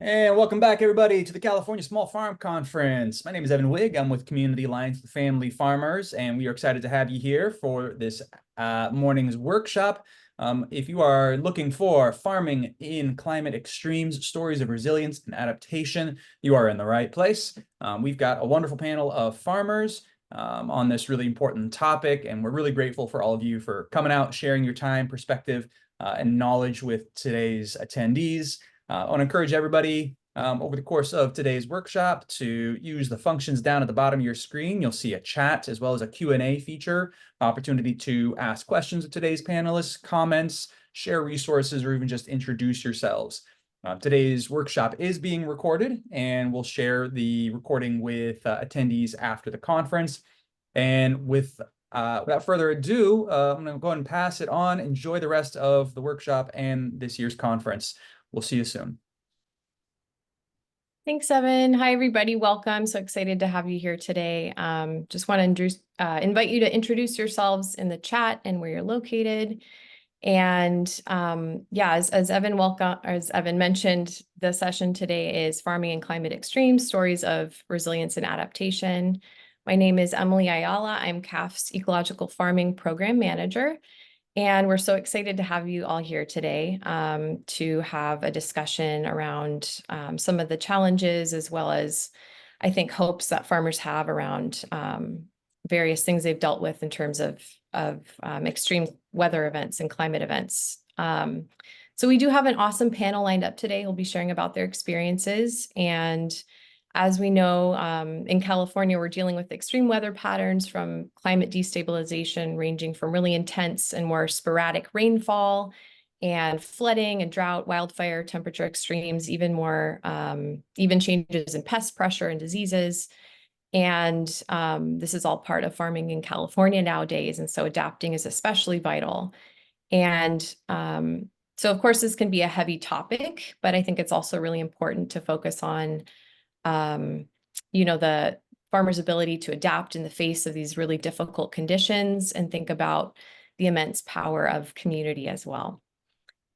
And welcome back, everybody, to the California Small Farm Conference. My name is Evan Wigg. I'm with Community Alliance for Family Farmers, and we are excited to have you here for this morning's workshop. If you are looking for farming in climate extremes, stories of resilience and adaptation, you are in the right place. We've got a wonderful panel of farmers on this really important topic, and we're really grateful for all of you for coming out, sharing your time, perspective, and knowledge with today's attendees. I want to encourage everybody over the course of today's workshop to use the functions down at the bottom of your screen. You'll see a chat as well as a Q&A feature, opportunity to ask questions of today's panelists, comments, share resources, or even just introduce yourselves. Today's workshop is being recorded, and we'll share the recording with attendees after the conference. And without further ado, I'm going to go ahead and pass it on. Enjoy the rest of the workshop and this year's conference. We'll see you soon. Thanks, Evan. Hi, everybody. Welcome. So excited to have you here today. Just want to invite you to introduce yourselves in the chat and where you're located. And as Evan mentioned, the session today is Farming in Climate Extremes, Stories of Resilience and Adaptation. My name is Emily Ayala. I'm CAF's Ecological Farming Program Manager. And we're so excited to have you all here today to have a discussion around some of the challenges, as well as, I think, hopes that farmers have around various things they've dealt with in terms of extreme weather events and climate events. So we do have an awesome panel lined up today who'll be sharing about their experiences. And as we know, in California, we're dealing with extreme weather patterns from climate destabilization, ranging from really intense and more sporadic rainfall and flooding and drought, wildfire, temperature extremes, even changes in pest pressure and diseases. And this is all part of farming in California nowadays. And so adapting is especially vital. And so, of course, this can be a heavy topic, but I think it's also really important to focus on the farmer's ability to adapt in the face of these really difficult conditions and think about the immense power of community as well.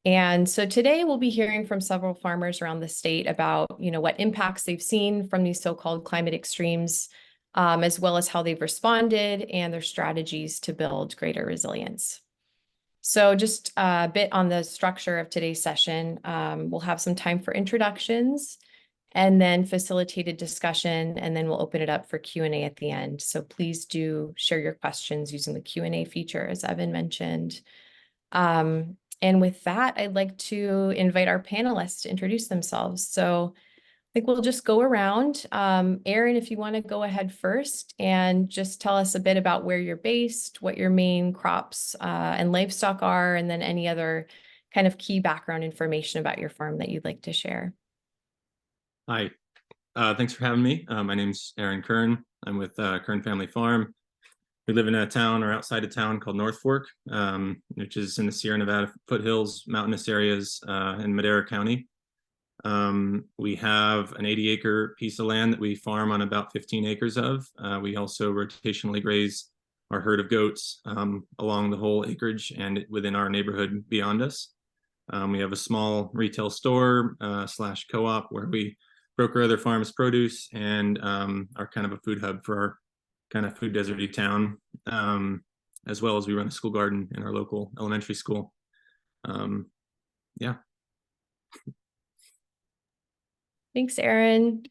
And so today we'll be hearing from several farmers around the state about, what impacts they've seen from these so-called climate extremes, as well as how they've responded and their strategies to build greater resilience. So just a bit on the structure of today's session. We'll have some time for introductions, and then facilitated discussion, and then we'll open it up for Q&A at the end. So please do share your questions using the Q&A feature, as Evan mentioned. And with that, I'd like to invite our panelists to introduce themselves. So I think we'll just go around. Aaron, if you want to go ahead first and just tell us a bit about where you're based, what your main crops and livestock are, and then any other kind of key background information about your farm that you'd like to share. Hi, thanks for having me. My name's Aaron Kern. I'm with Kern Family Farm. We live in a town or outside of town called North Fork, which is in the Sierra Nevada foothills, mountainous areas in Madera County. We have an 80-acre piece of land that we farm on about 15 acres of. We also rotationally graze our herd of goats along the whole acreage and within our neighborhood beyond us. We have a small retail store / co-op where we broker other farms' produce and are kind of a food hub for our kind of food deserty town, as well as we run a school garden in our local elementary school. Yeah. Thanks, Aaron.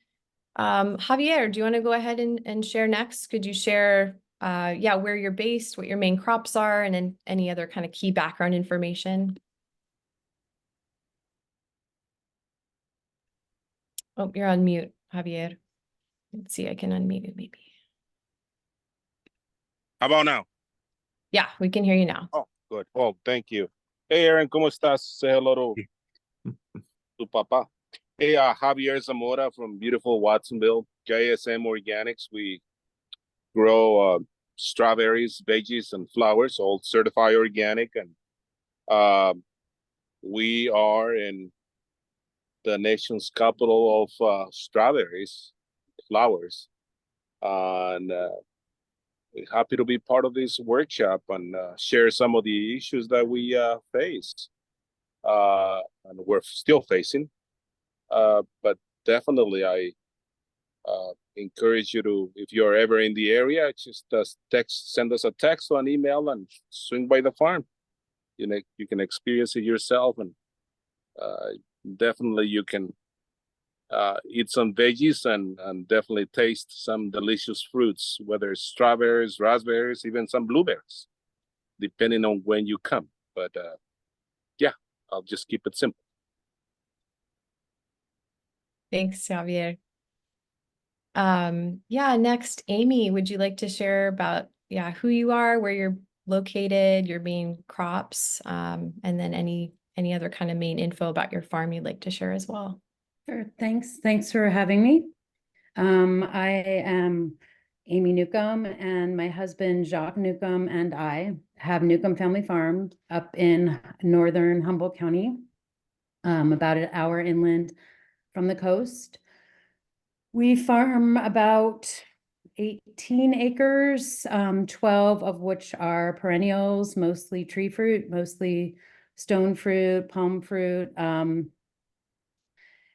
Javier, do you want to go ahead and share next? Could you share, where you're based, what your main crops are, and then any other kind of key background information? Oh, you're on mute, Javier. Let's see, I can unmute you maybe. How about now? Yeah, we can hear you now. Oh, good. Oh, thank you. Hey, Aaron, ¿cómo estás? Say hello to Papa. Hey, Javier Zamora from beautiful Watsonville, JSM Organics. We grow strawberries, veggies, and flowers, all certified organic. And we are in the nation's capital of strawberries, flowers. And we're happy to be part of this workshop and share some of the issues that we face and we're still facing. But definitely, I encourage you to, if you're ever in the area, just send us a text or an email and swing by the farm. You can experience it yourself, and definitely you can eat some veggies and definitely taste some delicious fruits, whether it's strawberries, raspberries, even some blueberries, depending on when you come. But yeah, I'll just keep it simple. Thanks, Javier. Yeah, next, Amy, would you like to share about, who you are, where you're located, your main crops, and then any other kind of main info about your farm you'd like to share as well? Sure, thanks. Thanks for having me. I am Amy Newcomb, and my husband Jacques Newcomb and I have Newcomb Family Farm up in northern Humboldt County, about an hour inland from the coast. We farm about 18 acres, 12 of which are perennials, mostly tree fruit, mostly stone fruit, palm fruit.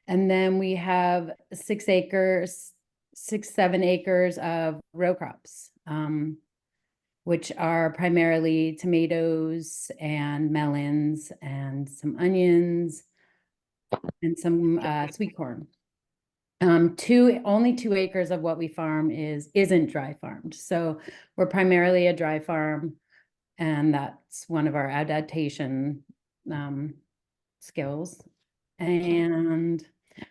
And then we have 6 acres, 7 acres of row crops, which are primarily tomatoes and melons and some onions and some sweet corn. Only 2 acres of what we farm isn't dry farmed. So we're primarily a dry farm, and that's one of our adaptation skills. And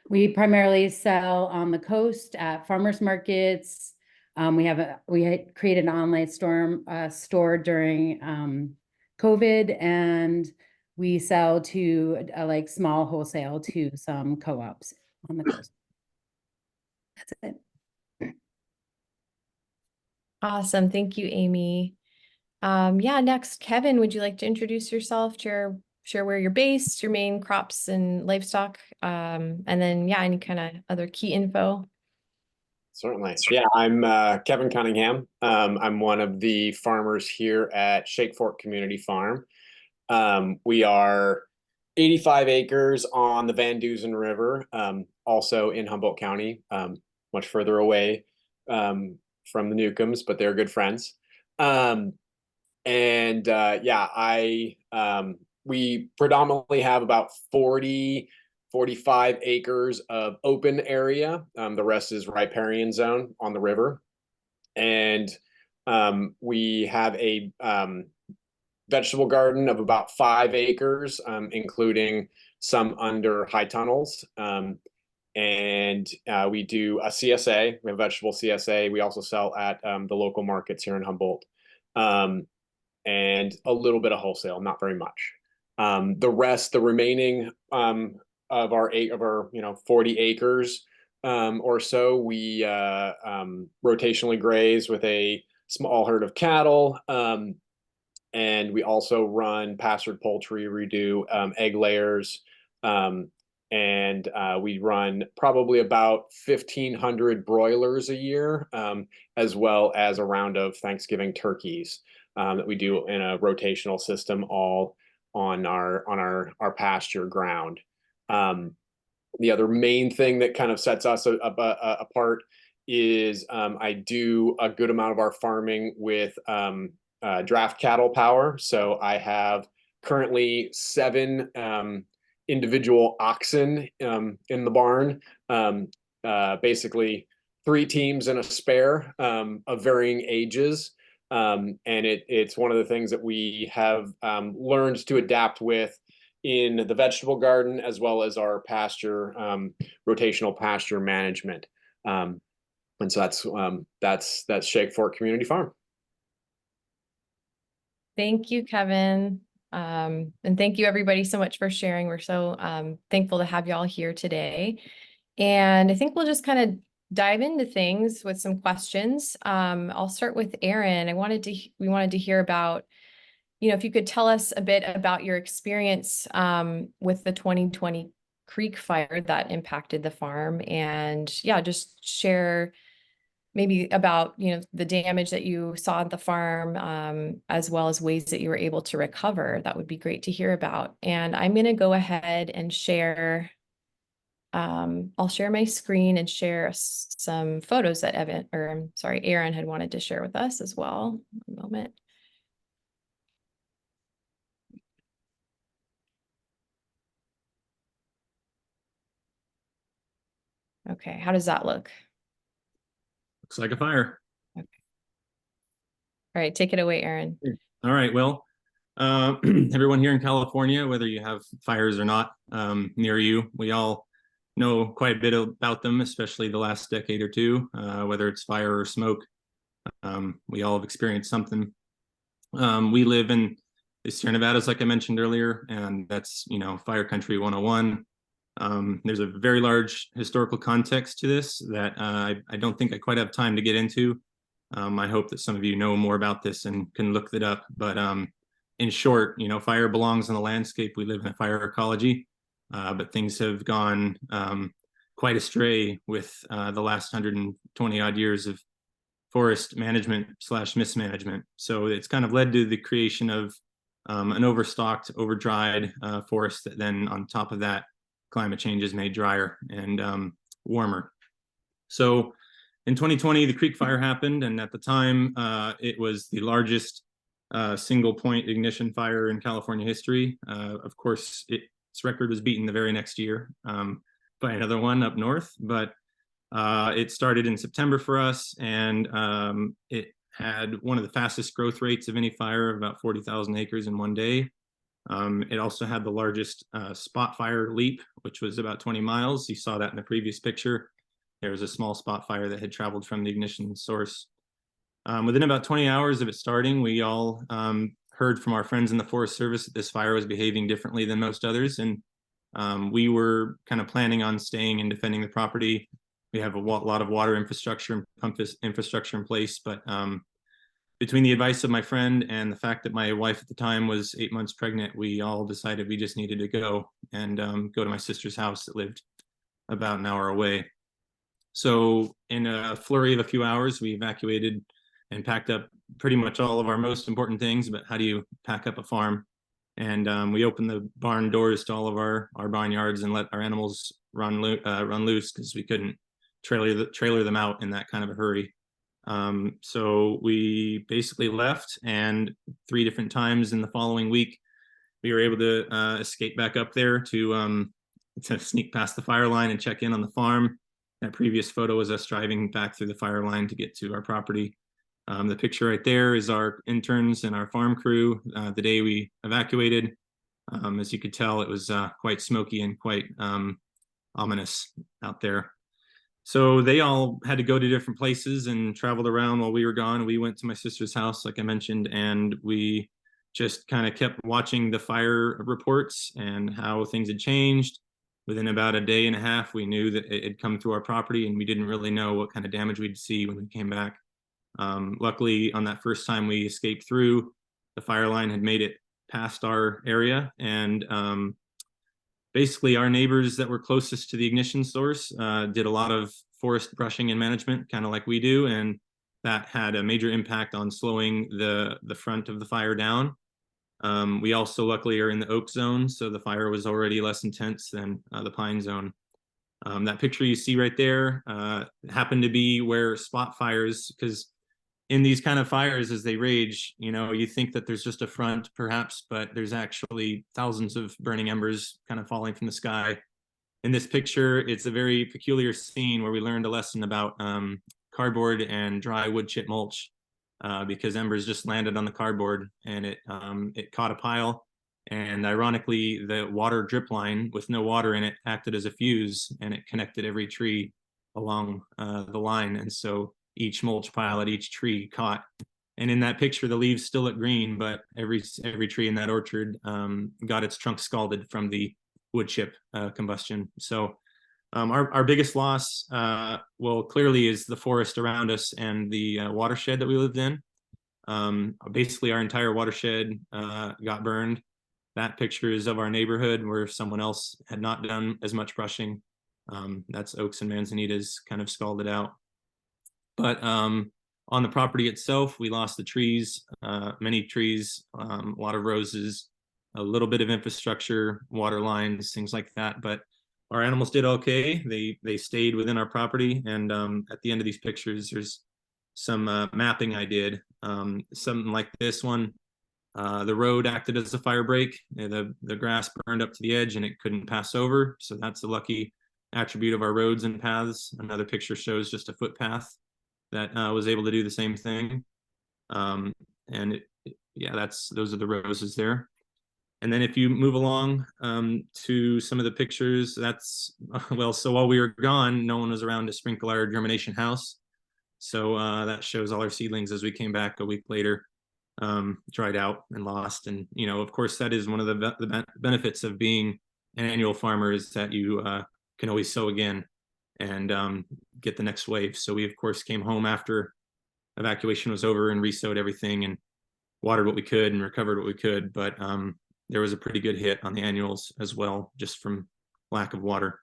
we primarily sell on the coast at farmers markets. We had created an online store during COVID, and we sell to like small wholesale to some co-ops on the coast. That's it. Awesome. Thank you, Amy. Next, Kevin, would you like to introduce yourself, share where you're based, your main crops and livestock, and then, any kind of other key info? Certainly. Yeah, I'm Kevin Cunningham. I'm one of the farmers here at Shake Fork Community Farm. We are 85 acres on the Van Dusen River, also in Humboldt County, much further away from the Newcombs, but they're good friends. We predominantly have about 45 acres of open area. The rest is riparian zone on the river. And we have a vegetable garden of about 5 acres, including some under high tunnels. We do a CSA, we have vegetable CSA. We also sell at the local markets here in Humboldt. And a little bit of wholesale, not very much. The remaining of our 40 acres or so, we rotationally graze with a small herd of cattle, and we also run pastured poultry. We do egg layers, and we run probably about 1,500 broilers a year, as well as a round of Thanksgiving turkeys that we do in a rotational system, all on our pasture ground. The other main thing that kind of sets us apart is I do a good amount of our farming with draft cattle power. So I have currently 7 individual oxen in the barn, basically 3 teams and a spare of varying ages. And it's one of the things that we have learned to adapt with in the vegetable garden, as well as our pasture, rotational pasture management. And so that's Shake Fork Community Farm. Thank you, Kevin. And thank you everybody so much for sharing. We're so thankful to have you all here today. And I think we'll just kind of dive into things with some questions. I'll start with Aaron. We wanted to hear about, if you could tell us a bit about your experience with the 2020 creek fire that impacted the farm, and just share maybe about, the damage that you saw at the farm, as well as ways that you were able to recover. That would be great to hear about. And I'm going to go ahead and share I'll share my screen and share some photos that Aaron had wanted to share with us as well. One moment. Okay, how does that look? Looks like a fire. Okay. All right, take it away, Aaron. All right, well, everyone here in California, whether you have fires or not near you, we all know quite a bit about them, especially the last decade or two, whether it's fire or smoke. We all have experienced something. We live in the Sierra Nevadas, like I mentioned earlier, and that's, fire country 101. There's a very large historical context to this that I don't think I quite have time to get into. I hope that some of you know more about this and can look that up. But in short, fire belongs in the landscape. We live in a fire ecology, but things have gone quite astray with the last 120 odd years of forest management / mismanagement. So it's kind of led to the creation of an overstocked, overdried forest that then on top of that, climate change has made drier and warmer. So in 2020, the Creek Fire happened, and at the time, it was the largest single point ignition fire in California history. Of course, its record was beaten the very next year by another one up north, but it started in September for us, and it had one of the fastest growth rates of any fire, about 40,000 acres in one day. It also had the largest spot fire leap, which was about 20 miles. You saw that in the previous picture. There was a small spot fire that had traveled from the ignition source. Within about 20 hours of it starting, we all heard from our friends in the Forest Service that this fire was behaving differently than most others. And we were kind of planning on staying and defending the property. We have a lot of water infrastructure and pump infrastructure in place, but between the advice of my friend and the fact that my wife at the time was 8 months pregnant, we all decided we just needed to go and go to my sister's house that lived about an hour away. So in a flurry of a few hours, we evacuated and packed up pretty much all of our most important things. But how do you pack up a farm? And we opened the barn doors to all of our barnyards and let our animals run loose because we couldn't trailer them out in that kind of a hurry. So we basically left, and 3 different times in the following week, we were able to escape back up there to sneak past the fire line and check in on the farm. That previous photo was us driving back through the fire line to get to our property. The picture right there is our interns and our farm crew the day we evacuated. As you could tell, it was quite smoky and quite ominous out there. So they all had to go to different places and traveled around while we were gone. We went to my sister's house, like I mentioned, and we just kind of kept watching the fire reports and how things had changed. Within about a day and a half, we knew that it had come through our property, and we didn't really know what kind of damage we'd see when we came back. Luckily, on that first time we escaped through, the fire line had made it past our area, and basically our neighbors that were closest to the ignition source did a lot of forest brushing and management, kind of like we do, and that had a major impact on slowing the front of the fire down. We also luckily are in the oak zone, so the fire was already less intense than the pine zone. That picture you see right there happened to be where spot fires, because in these kind of fires as they rage, you think that there's just a front perhaps, but there's actually thousands of burning embers kind of falling from the sky. In this picture, it's a very peculiar scene where we learned a lesson about cardboard and dry wood chip mulch. Because embers just landed on the cardboard and it caught a pile, and ironically the water drip line with no water in it acted as a fuse, and it connected every tree along the line, and so each mulch pile at each tree caught. And in that picture the leaves still look green, but every tree in that orchard got its trunk scalded from the wood chip combustion. So our biggest loss, well, clearly is the forest around us and the watershed that we lived in. Basically, our entire watershed got burned. That picture is of our neighborhood where someone else had not done as much brushing. That's oaks and manzanitas kind of scalded out. But on the property itself, we lost the trees, many trees, a lot of roses, a little bit of infrastructure, water lines, things like that. But our animals did okay. They stayed within our property, and at the end of these pictures, there's some mapping I did. Something like this one, the road acted as a fire break. The grass burned up to the edge and it couldn't pass over. So that's a lucky attribute of our roads and paths. Another picture shows just a footpath that was able to do the same thing. And yeah, those are the roses there. And then if you move along to some of the pictures, that's, well, so while we were gone, no one was around to sprinkle our germination house. So that shows all our seedlings as we came back a week later, dried out and lost. And, you know, of course, that is one of the benefits of being an annual farmer, is that you can always sow again and get the next wave. So we, of course, came home after evacuation was over and re-sowed everything and watered what we could and recovered what we could. But there was a pretty good hit on the annuals as well, just from lack of water.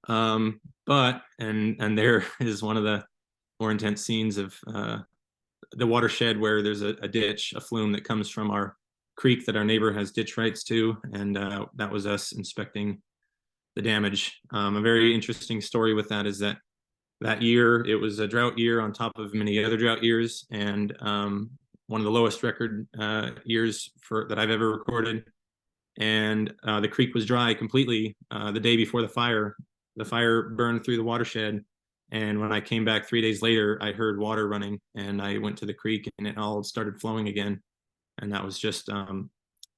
But there is one of the more intense scenes of the watershed, where there's a ditch, a flume that comes from our creek that our neighbor has ditch rights to, and that was us inspecting the damage. A very interesting story with that is that year it was a drought year on top of many other drought years, and one of the lowest record years that I've ever recorded. And the creek was dry completely the day before the fire. The fire burned through the watershed, and when I came back 3 days later, I heard water running, and I went to the creek and it all started flowing again. And that was just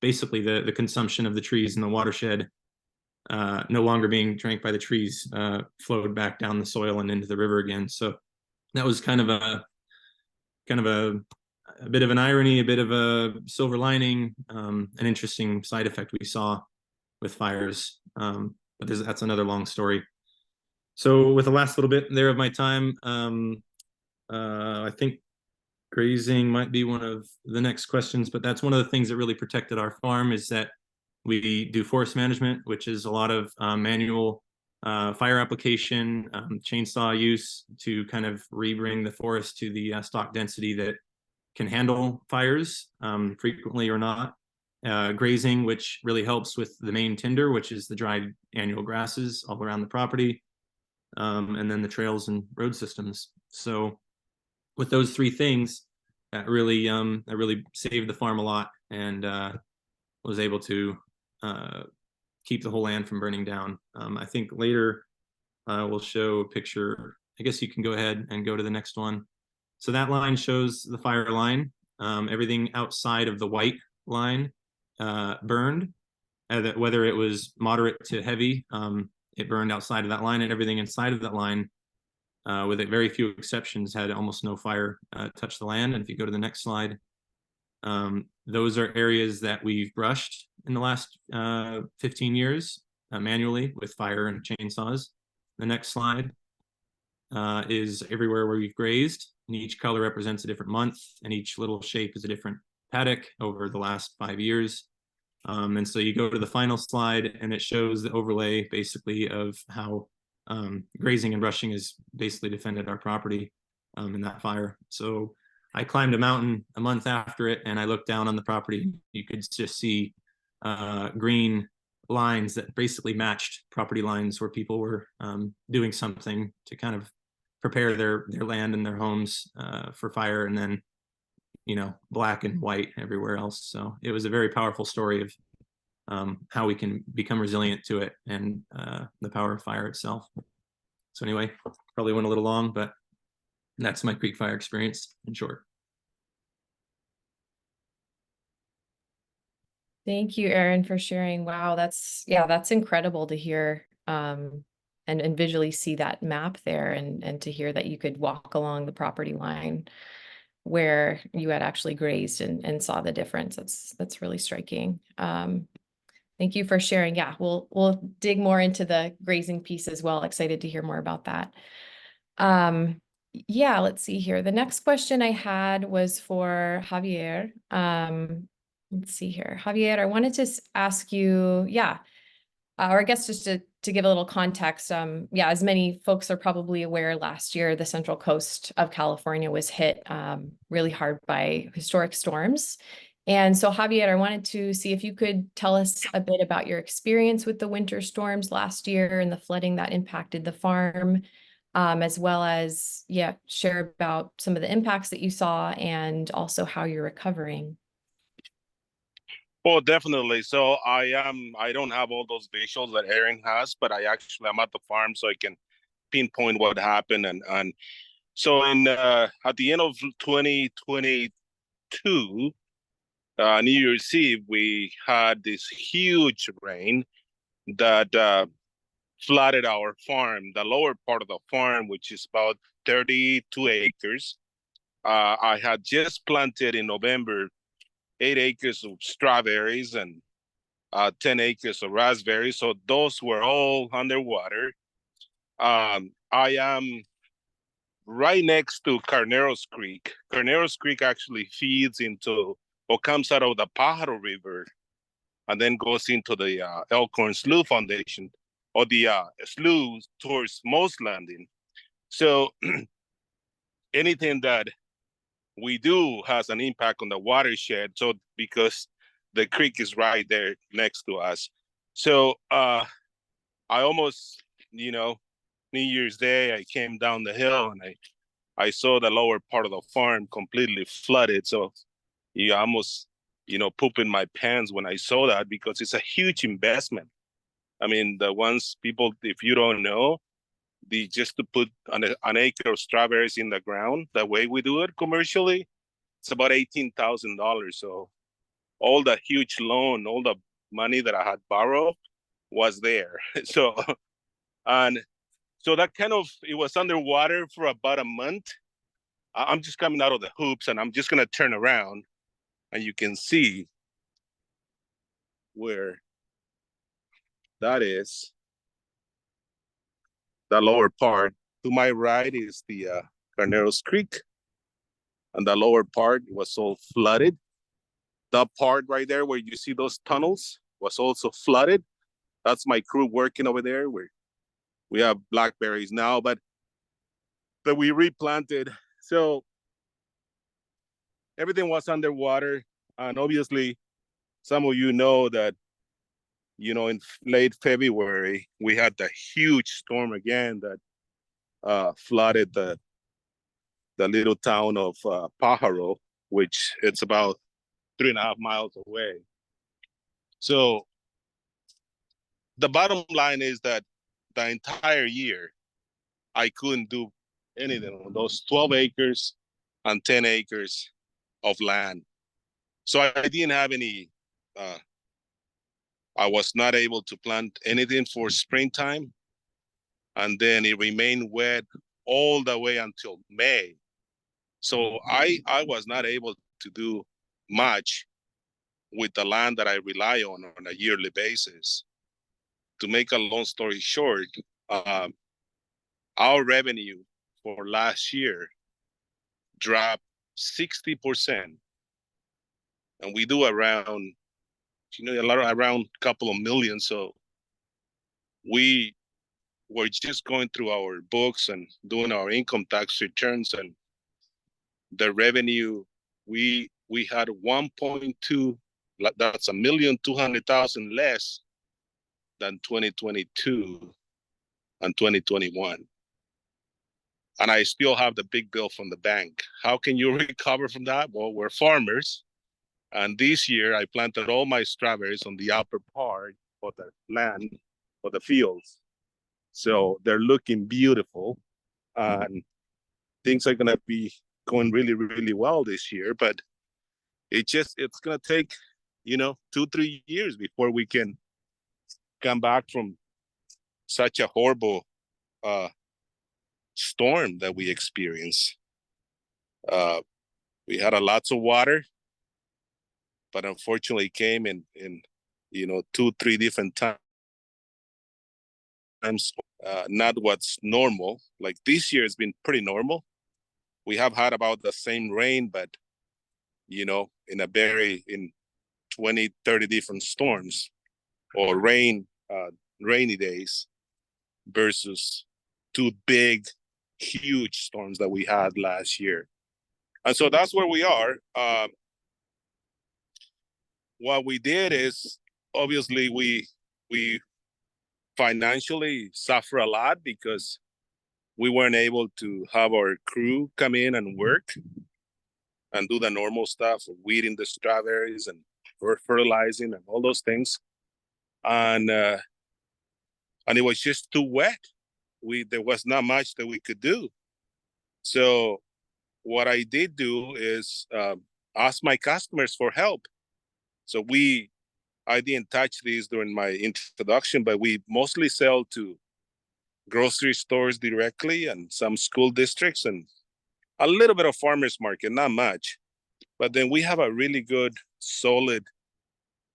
basically the consumption of the trees in the watershed, no longer being drank by the trees, flowed back down the soil and into the river again. So that was kind of a bit of an irony, a bit of a silver lining, an interesting side effect we saw with fires. But that's another long story. So with the last little bit there of my time, I think grazing might be one of the next questions, but that's one of the things that really protected our farm, is that we do forest management, which is a lot of manual fire application, chainsaw use to kind of rebring the forest to the stock density that can handle fires frequently or not. Grazing, which really helps with the main tinder, which is the dried annual grasses all around the property, and then the trails and road systems. So with those three things, that really saved the farm a lot, and was able to keep the whole land from burning down. I think later we'll show a picture. I guess you can go ahead and go to the next one. So that line shows the fire line. Everything outside of the white line burned, whether it was moderate to heavy, it burned outside of that line, and everything inside of that line, with very few exceptions, had almost no fire touch the land. And if you go to the next slide, those are areas that we've brushed in the last 15 years manually with fire and chainsaws. The next slide is everywhere where we've grazed, and each color represents a different month, and each little shape is a different paddock over the last 5 years. And so you go to the final slide, and it shows the overlay basically of how grazing and brushing has basically defended our property in that fire. So I climbed a mountain a month after it, and I looked down on the property. You could just see green lines that basically matched property lines where people were doing something to kind of prepare their land and their homes for fire, and then, you know, black and white everywhere else. So it was a very powerful story of how we can become resilient to it, and the power of fire itself. So anyway, probably went a little long, but that's my creek fire experience in short. Thank you, Aaron, for sharing. Wow, that's incredible to hear and visually see that map there, and to hear that you could walk along the property line where you had actually grazed and saw the difference. That's really striking. Thank you for sharing. Yeah, we'll dig more into the grazing piece as well. Excited to hear more about that. Yeah, let's see here. The next question I had was for Javier. Let's see here. Javier, I wanted to ask you, or I guess just to give a little context, as many folks are probably aware, last year, the central coast of California was hit really hard by historic storms. And so Javier, I wanted to see if you could tell us a bit about your experience with the winter storms last year and the flooding that impacted the farm, as well as, share about some of the impacts that you saw and also how you're recovering. Well, definitely. So I don't have all those visuals that Aaron has, but I'm at the farm, so I can pinpoint what happened. And so at the end of 2022, New Year's Eve, we had this huge rain that flooded our farm, the lower part of the farm, which is about 32 acres. I had just planted in November 8 acres of strawberries and 10 acres of raspberries. So those were all underwater. I am right next to Carneros Creek. Carneros Creek actually feeds into or comes out of the Pajaro River and then goes into the Elkhorn Slough Foundation or the slough towards Moss Landing. So anything that we do has an impact on the watershed. So because the creek is right there next to us. So I almost, New Year's Day, I came down the hill and I saw the lower part of the farm completely flooded. So I almost, pooping my pants when I saw that because it's a huge investment. I mean, the ones people, if you don't know, just to put an acre of strawberries in the ground, the way we do it commercially, it's about $18,000. So all the huge loan, all the money that I had borrowed was there. And so that it was underwater for about a month. I'm just coming out of the hoops and I'm just going to turn around and you can see where that is. The lower part. To my right is the Carneros Creek. And the lower part was all flooded. The part right there where you see those tunnels was also flooded. That's my crew working over there. We have blackberries now, but that we replanted. So everything was underwater. And obviously, some of you know that, in late February, we had the huge storm again that flooded the little town of Pajaro, which it's about 3.5 miles away. So the bottom line is that the entire year, I couldn't do anything on those 12 acres and 10 acres of land. So I didn't have any, I was not able to plant anything for springtime. And then it remained wet all the way until May. So I was not able to do much with the land that I rely on a yearly basis. To make a long story short, our revenue for last year dropped 60%. And we do around a couple of million. So we were just going through our books and doing our income tax returns, and the revenue we had 1.2, that's 1,200,000 less than 2022 and 2021. And I still have the big bill from the bank. How can you recover from that? Well, we're farmers. And this year I planted all my strawberries on the upper part of the land, of the fields. So they're looking beautiful. And things are gonna be going really, really well this year. But it's gonna take, 2-3 years before we can come back from such a horrible storm that we experienced. We had lots of water, but unfortunately it came in 2-3 different times. Not what's normal. Like this year has been pretty normal. We have had about the same rain, but in 20-30 different storms or rainy days versus 2 big, huge storms that we had last year. And so that's where we are. what we did is obviously we financially suffer a lot because we weren't able to have our crew come in and work and do the normal stuff, weeding the strawberries and fertilizing and all those things. And it was just too wet. There was not much that we could do. So what I did do is ask my customers for help. So I didn't touch these during my introduction, but we mostly sell to grocery stores directly and some school districts and a little bit of farmers market, not much. But then we have a really good, solid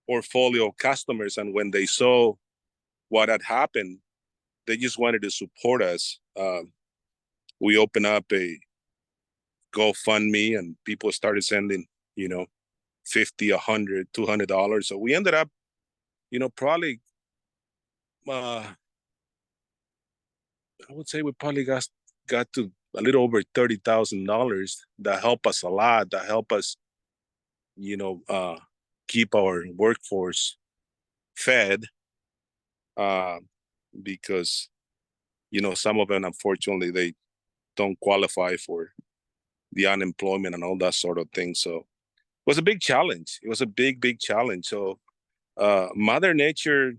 portfolio of customers. And when they saw what had happened, they just wanted to support us. We opened up a GoFundMe and people started sending, $50, $100, $200. So we ended up, probably, I would say we probably got to a little over $30,000. That helped us a lot. That helped us, keep our workforce fed, because, some of them, unfortunately, they don't qualify for the unemployment and all that sort of thing. So it was a big challenge. It was a big, big challenge. So Mother Nature,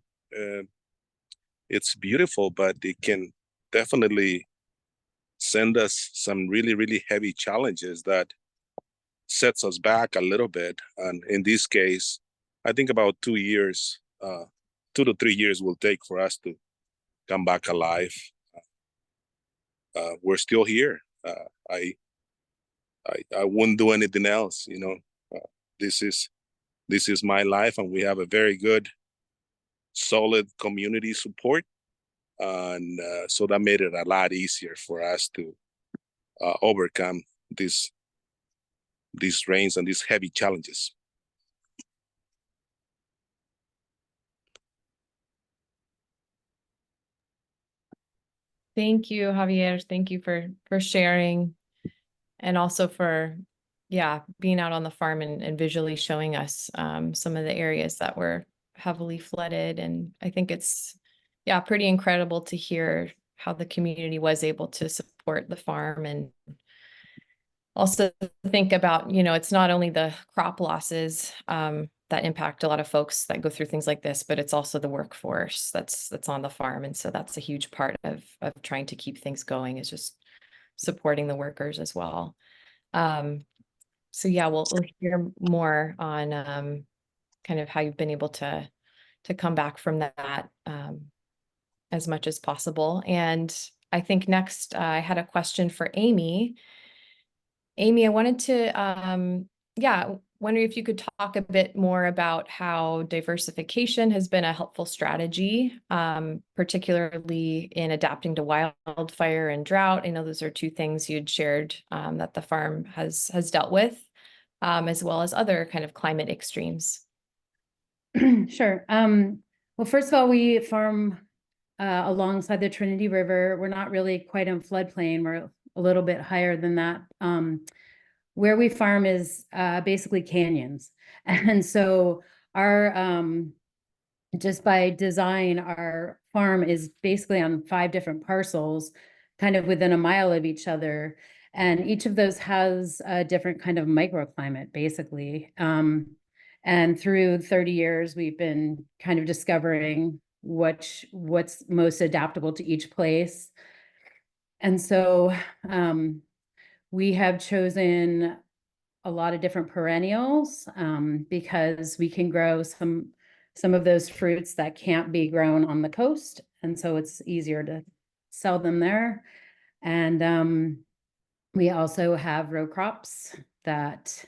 it's beautiful, but it can definitely send us some really, really heavy challenges that sets us back a little bit. And in this case, I think about 2 years, 2 to 3 years will take for us to come back alive. We're still here. I wouldn't do anything else. This is my life, and we have a very good, solid community support, and so that made it a lot easier for us to overcome these rains and these heavy challenges. Thank you, Javier. Thank you for sharing, and also for, being out on the farm and visually showing us some of the areas that were heavily flooded. And I think it's, pretty incredible to hear how the community was able to support the farm, and also think about, it's not only the crop losses that impact a lot of folks that go through things like this, but it's also the workforce that's on the farm. And so that's a huge part of trying to keep things going, is just supporting the workers as well. So we'll hear more on kind of how you've been able to come back from that as much as possible. And I think next I had a question for Amy. Amy, I wanted to, wondering if you could talk a bit more about how diversification has been a helpful strategy, particularly in adapting to wildfire and drought. I know those are two things you'd shared that the farm has dealt with, as well as other kind of climate extremes. Sure. Well, first of all, we farm alongside the Trinity River. We're not really quite in floodplain. We're a little bit higher than that. Where we farm is basically canyons. And so our, just by design, our farm is basically on 5 different parcels, kind of within a mile of each other. And each of those has a different kind of microclimate, basically. And through 30 years, we've been kind of discovering what's most adaptable to each place. And so we have chosen a lot of different perennials because we can grow some of those fruits that can't be grown on the coast. And so it's easier to sell them there. And we also have row crops that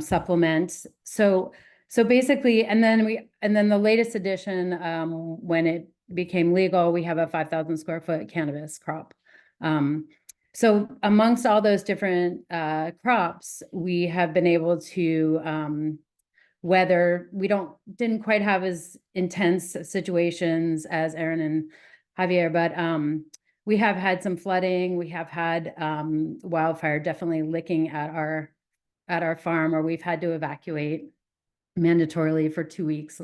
supplement. So basically, and then the latest edition, when it became legal, we have a 5,000 square foot cannabis crop. So amongst all those different crops, we have been able to weather. We didn't quite have as intense situations as Aaron and Javier, but we have had some flooding. We have had wildfire definitely licking at our farm, or we've had to evacuate. mandatorily for 2 weeks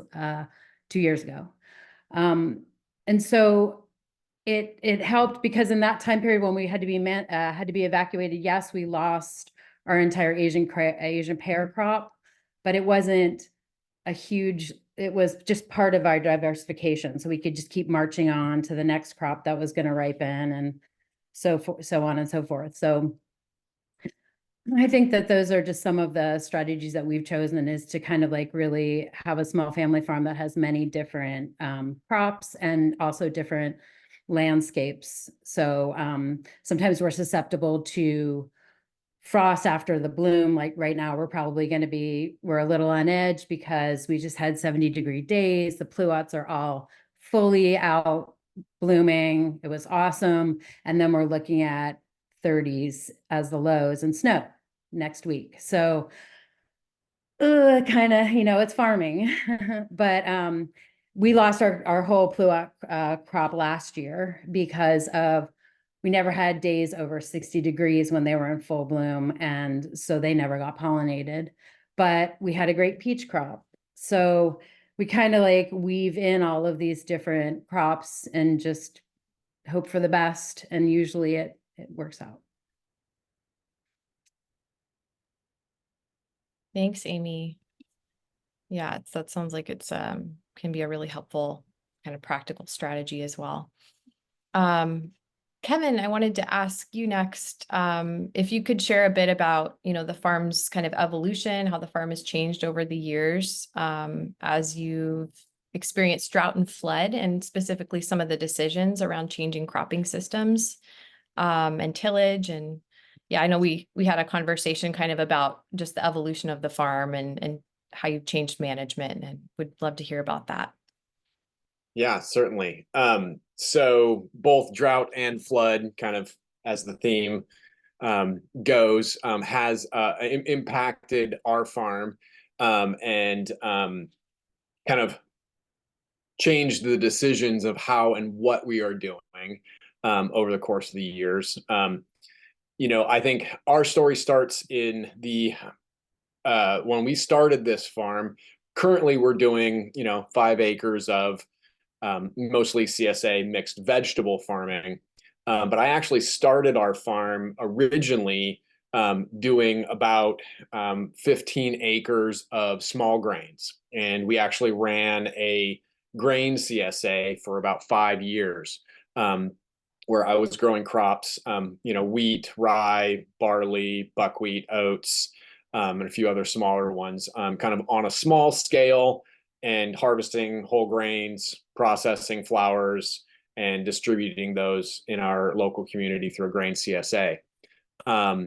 2 years ago. And so it helped because in that time period when we had to be evacuated, yes, we lost our entire Asian pear crop, but it wasn't a huge, it was just part of our diversification. So we could just keep marching on to the next crop that was going to ripen, and so on and so forth. So I think that those are just some of the strategies that we've chosen, is to kind of like really have a small family farm that has many different crops and also different landscapes. So sometimes we're susceptible to frost after the bloom. Like right now, we're a little on edge because we just had 70-degree days. The pluots are all fully out blooming. It was awesome. And then we're looking at 30s as the lows and snow next week. So kind of, it's farming. But we lost our whole pluot crop last year because we never had days over 60 degrees when they were in full bloom, and so they never got pollinated. But we had a great peach crop. So we kind of like weave in all of these different crops and just hope for the best, and usually it works out. Thanks, Amy. Yeah, that sounds like it's can be a really helpful kind of practical strategy as well. Kevin, I wanted to ask you next, if you could share a bit about, the farm's kind of evolution, how the farm has changed over the years, as you've experienced drought and flood, and specifically some of the decisions around changing cropping systems, and tillage. And yeah, I know we had a conversation kind of about just the evolution of the farm and how you've changed management, and would love to hear about that. Yeah, certainly. So both drought and flood, kind of as the theme goes, has impacted our farm, and kind of changed the decisions of how and what we are doing over the course of the years. I think our story starts in when we started this farm. Currently, we're doing 5 acres of mostly CSA mixed vegetable farming. But I actually started our farm originally doing about 15 acres of small grains. And we actually ran a grain CSA for about 5 years, where I was growing crops, wheat, rye, barley, buckwheat, oats, and a few other smaller ones, kind of on a small scale, and harvesting whole grains, processing flours, and distributing those in our local community through a grain CSA. I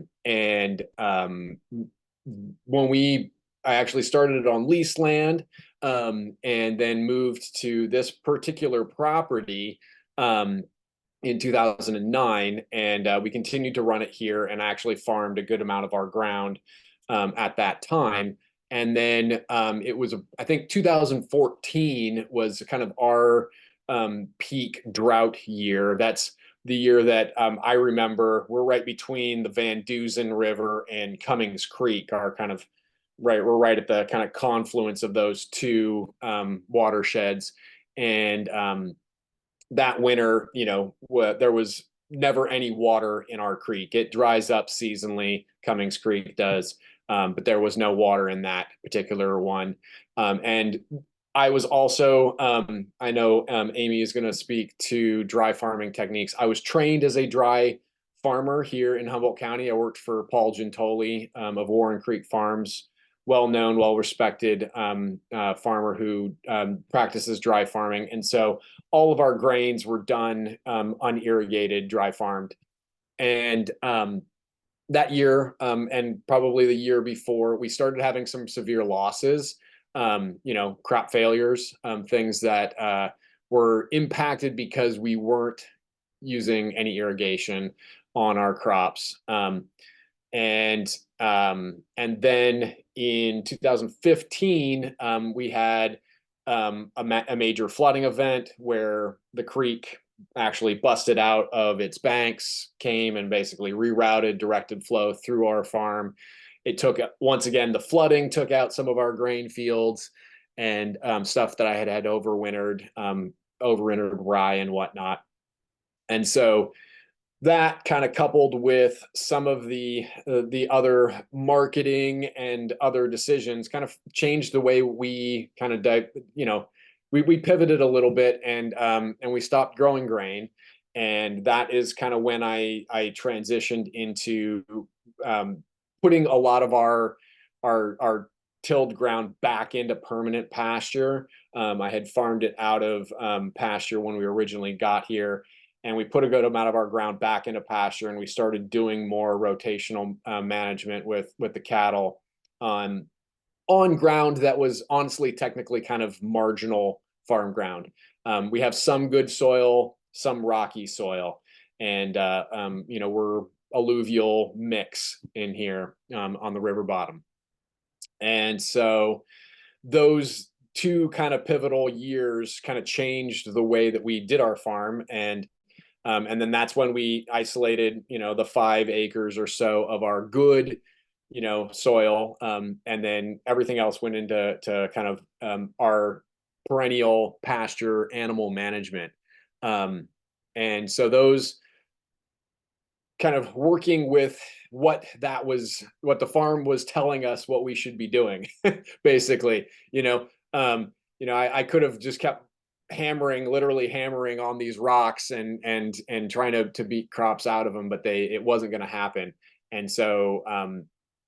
actually started it on leased land, and then moved to this particular property in 2009, and we continued to run it here, and actually farmed a good amount of our ground at that time. And then it was, I think 2014 was kind of our peak drought year. That's the year that I remember. We're right between the Van Dusen River and Cummings Creek, we're right at the kind of confluence of those two watersheds. And that winter, there was never any water in our creek. It dries up seasonally, Cummings Creek does. But there was no water in that particular one. And I was also, I know Amy is going to speak to dry farming techniques. I was trained as a dry farmer here in Humboldt County. I worked for Paul Gentoli of Warren Creek Farms, well-known, well-respected farmer who practices dry farming. And so all of our grains were done unirrigated, dry farmed. And that year, and probably the year before, we started having some severe losses, crop failures, things that were impacted because we weren't using any irrigation on our crops. And then in 2015, we had a major flooding event where the creek actually busted out of its banks, came and basically rerouted directed flow through our farm. it took, once again, the flooding took out some of our grain fields and stuff that I had overwintered rye and whatnot. And so that kind of coupled with some of the other marketing and other decisions kind of changed the way we kind of we pivoted a little bit, and we stopped growing grain. And that is kind of when I transitioned into putting a lot of our tilled ground back into permanent pasture. I had farmed it out of pasture when we originally got here, and we put a good amount of our ground back into pasture, and we started doing more rotational management with the cattle on ground that was honestly technically kind of marginal farm ground. We have some good soil, some rocky soil, and we're alluvial mix in here on the river bottom. And so those two kind of pivotal years kind of changed the way that we did our farm. And then that's when we isolated, the 5 acres or so of our good, soil. And then everything else went into kind of our perennial pasture animal management. And so those kind of working with what the farm was telling us what we should be doing, basically, I could have just kept literally hammering on these rocks and trying to beat crops out of them, but it wasn't going to happen. And so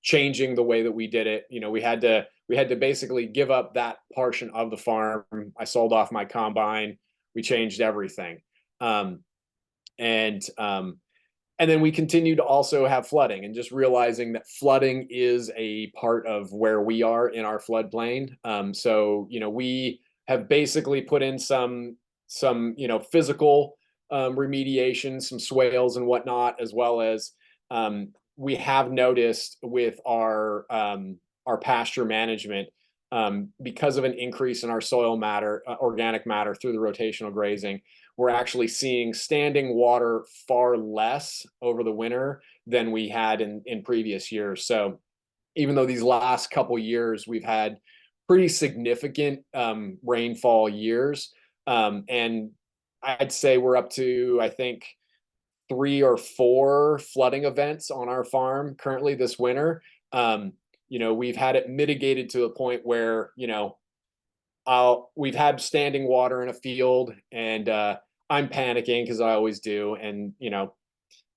changing the way that we did it, we had to basically give up that portion of the farm. I sold off my combine. We changed everything. And then we continue to also have flooding, and just realizing that flooding is a part of where we are in our floodplain. So, we have basically put in some physical remediation, some swales and whatnot, as well as we have noticed with our pasture management, because of an increase in our soil matter, organic matter through the rotational grazing, we're actually seeing standing water far less over the winter than we had in previous years. So even though these last couple years we've had pretty significant rainfall years, and I'd say we're up to, I think, 3 or 4 flooding events on our farm currently this winter. We've had it mitigated to a point where, we've had standing water in a field, and I'm panicking, because I always do. And,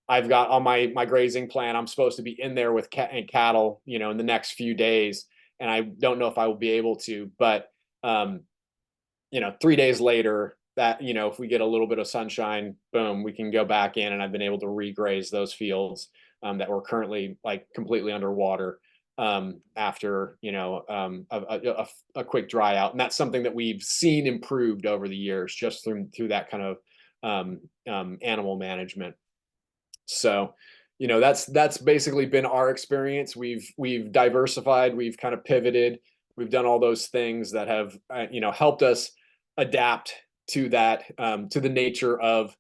I've got on my grazing plan, I'm supposed to be in there with cattle, in the next few days. And I don't know if I will be able to, but, 3 days later, that, if we get a little bit of sunshine, boom, we can go back in, and I've been able to regraze those fields that were currently like completely underwater after a quick dry out. And that's something that we've seen improved over the years, just through that kind of animal management. So that's basically been our experience. We've diversified, we've kind of pivoted, we've done all those things that have helped us adapt to that, to the nature of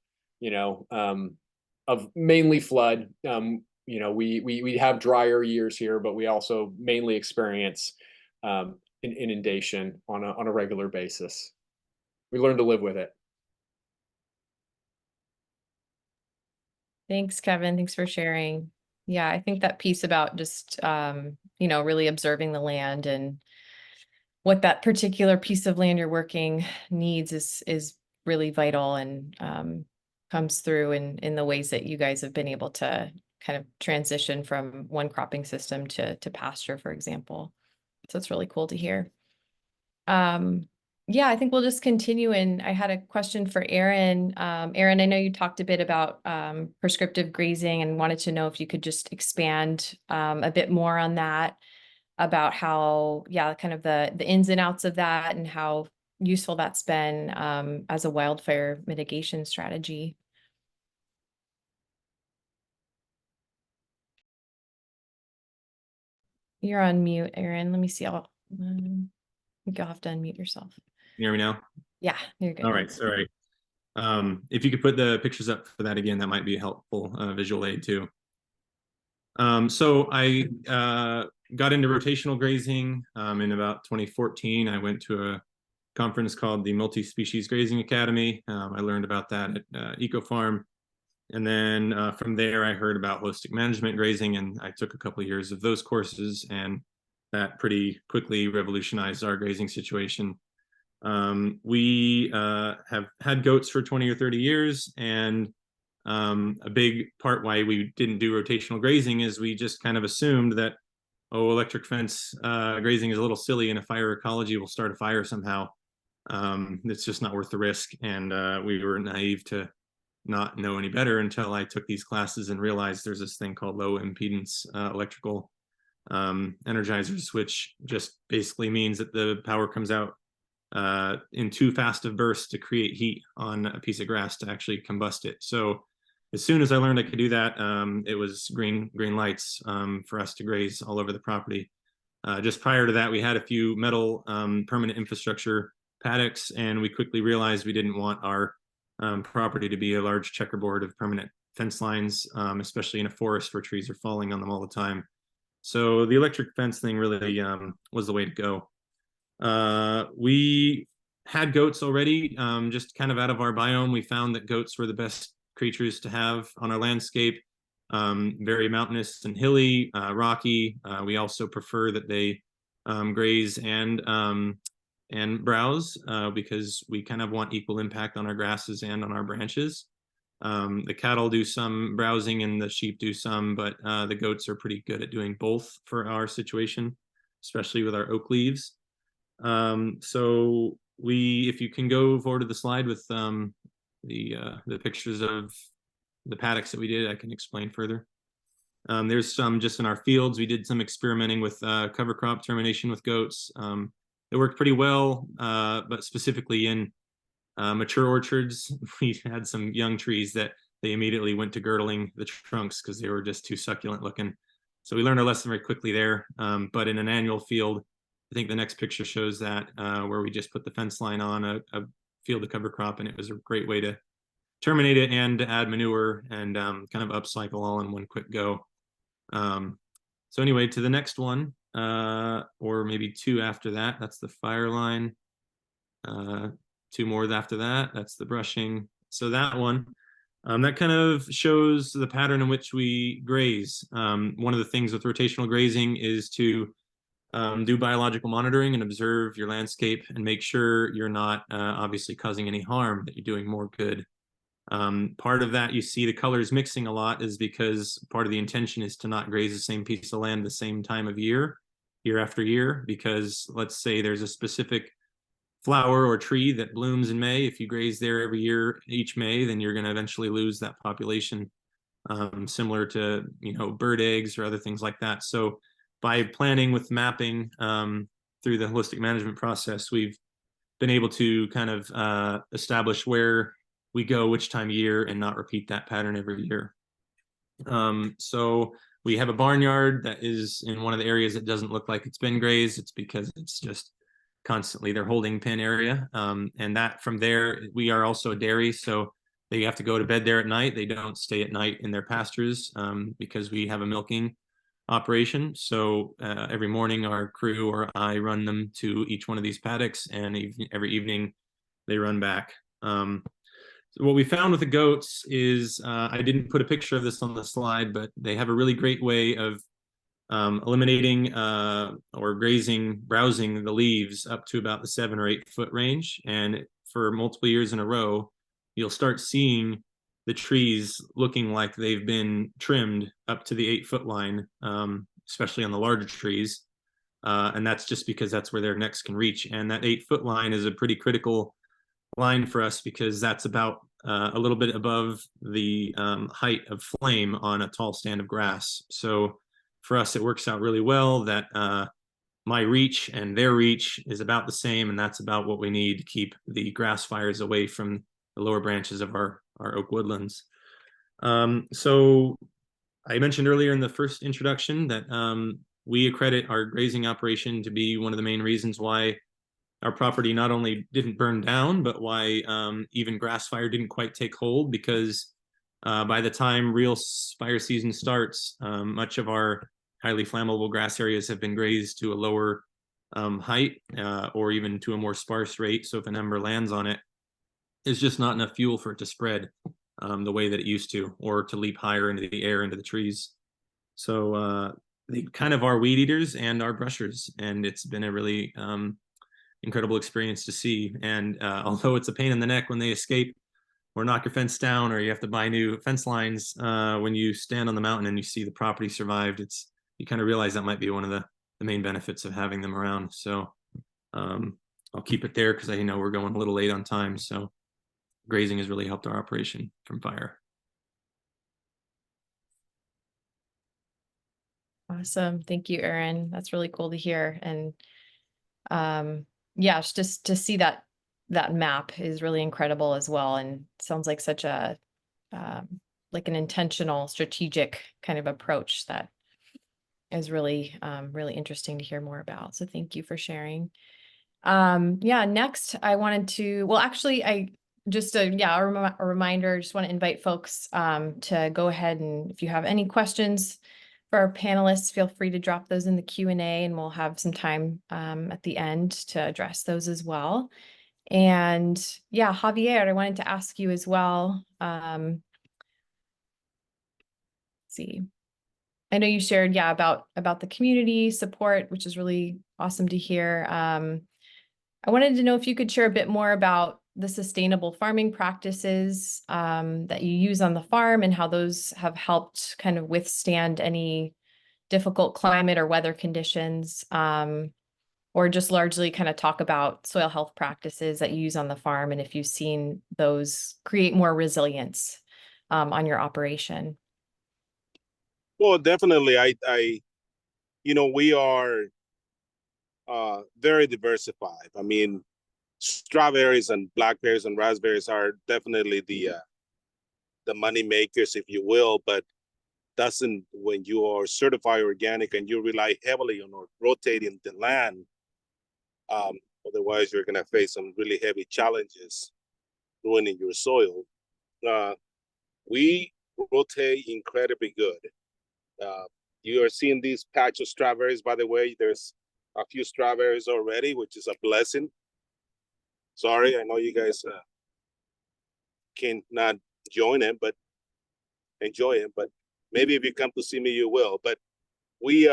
mainly flood. We have drier years here, but we also mainly experience inundation on a regular basis. We learn to live with it. Thanks, Kevin. Thanks for sharing. Yeah, I think that piece about just, really observing the land and what that particular piece of land you're working needs is really vital, and comes through in the ways that you guys have been able to kind of transition from one cropping system to pasture, for example. So it's really cool to hear. Yeah, I think we'll just continue. And I had a question for Aaron. Aaron, I know you talked a bit about prescriptive grazing, and wanted to know if you could just expand a bit more on that, about how, kind of the ins and outs of that, and how useful that's been as a wildfire mitigation strategy. You're on mute, Aaron. Let me see. I think you'll have to unmute yourself. Can you hear me now? Yeah, you're good. All right, sorry. If you could put the pictures up for that again, that might be a helpful visual aid too. So I got into rotational grazing in about 2014. I went to a conference called the Multi-Species Grazing Academy. I learned about that at EcoFarm. And then from there, I heard about holistic management grazing, and I took a couple of years of those courses, and that pretty quickly revolutionized our grazing situation. We have had goats for 20 or 30 years, and a big part why we didn't do rotational grazing is we just kind of assumed that, oh, electric fence grazing is a little silly and a fire ecology will start a fire somehow. It's just not worth the risk. And we were naive to not know any better until I took these classes and realized there's this thing called low impedance electrical energizers, which just basically means that the power comes out in too fast of bursts to create heat on a piece of grass to actually combust it. So as soon as I learned I could do that, it was green lights for us to graze all over the property. Just prior to that, we had a few metal permanent infrastructure paddocks, and we quickly realized we didn't want our property to be a large checkerboard of permanent fence lines, especially in a forest where trees are falling on them all the time. So the electric fence thing really was the way to go. We had goats already, just kind of out of our biome. We found that goats were the best creatures to have on our landscape. Very mountainous and hilly, rocky. We also prefer that they graze and browse because we kind of want equal impact on our grasses and on our branches. The cattle do some browsing and the sheep do some, but the goats are pretty good at doing both for our situation, especially with our oak leaves. So if you can go forward to the slide with the pictures of the paddocks that we did, I can explain further. There's some just in our fields. We did some experimenting with cover crop termination with goats. It worked pretty well, but specifically in mature orchards, we had some young trees that they immediately went to girdling the trunks because they were just too succulent looking. So we learned our lesson very quickly there. But in an annual field, I think the next picture shows that where we just put the fence line on a field of cover crop, and it was a great way to terminate it and to add manure and kind of upcycle all in one quick go. So anyway, to the next one, or maybe two after that. That's the fire line. Two more after that. That's the brushing. So that one, that kind of shows the pattern in which we graze. One of the things with rotational grazing is to do biological monitoring and observe your landscape and make sure you're not obviously causing any harm, that you're doing more good. Part of that, you see the colors mixing a lot, is because part of the intention is to not graze the same piece of land the same time of year after year, because let's say there's a specific flower or tree that blooms in May. If you graze there every year, each May, then you're going to eventually lose that population, similar to, bird eggs or other things like that. So by planning with mapping through the holistic management process, we've been able to kind of establish where we go which time of year and not repeat that pattern every year. So we have a barnyard that is in one of the areas that doesn't look like it's been grazed. It's because it's just constantly their holding pen area. And that from there, we are also a dairy, so they have to go to bed there at night. They don't stay at night in their pastures because we have a milking operation. So every morning our crew or I run them to each one of these paddocks, and every evening they run back. So what we found with the goats is, I didn't put a picture of this on the slide, but they have a really great way of eliminating or browsing the leaves up to about the 7 or 8 foot range. And for multiple years in a row, you'll start seeing the trees looking like they've been trimmed up to the 8 foot line, especially on the larger trees. And that's just because that's where their necks can reach. And that 8 foot line is a pretty critical line for us, because that's about a little bit above the height of flame on a tall stand of grass. So for us, it works out really well that my reach and their reach is about the same, and that's about what we need to keep the grass fires away from the lower branches of our oak woodlands. So I mentioned earlier in the first introduction that we accredit our grazing operation to be one of the main reasons why our property not only didn't burn down, but why even grass fire didn't quite take hold, because By the time real fire season starts, much of our highly flammable grass areas have been grazed to a lower height or even to a more sparse rate. So if an ember lands on it, there's just not enough fuel for it to spread the way that it used to, or to leap higher into the air, into the trees. So they kind of are weed eaters and are brushers, and it's been a really incredible experience to see. And although it's a pain in the neck when they escape or knock your fence down, or you have to buy new fence lines, when you stand on the mountain and you see the property survived, you kind of realize that might be one of the main benefits of having them around. So I'll keep it there because I know we're going a little late on time. So grazing has really helped our operation from fire. Awesome. Thank you, Aaron. That's really cool to hear. And yeah, just to see that map is really incredible as well. And sounds like such a like an intentional, strategic kind of approach that is really really interesting to hear more about. So thank you for sharing. Yeah, next I wanted to, well, actually, a reminder, just want to invite folks to go ahead, and if you have any questions for our panelists, feel free to drop those in the Q&A, and we'll have some time at the end to address those as well. And yeah, Javier, I wanted to ask you as well. Let's see. I know you shared, yeah, about the community support, which is really awesome to hear. I wanted to know if you could share a bit more about the sustainable farming practices that you use on the farm, and how those have helped kind of withstand any difficult climate or weather conditions, or just largely kind of talk about soil health practices that you use on the farm, and if you've seen those create more resilience on your operation. Well, definitely. We are very diversified. I mean, strawberries and blackberries and raspberries are definitely the money makers, if you will, but doesn't, when you are certified organic and you rely heavily on rotating the land, otherwise you're going to face some really heavy challenges ruining your soil. We rotate incredibly good. You are seeing these patch of strawberries, by the way. There's a few strawberries already, which is a blessing. Sorry, I know you guys cannot join it, but enjoy it. But maybe if you come to see me, you will. But we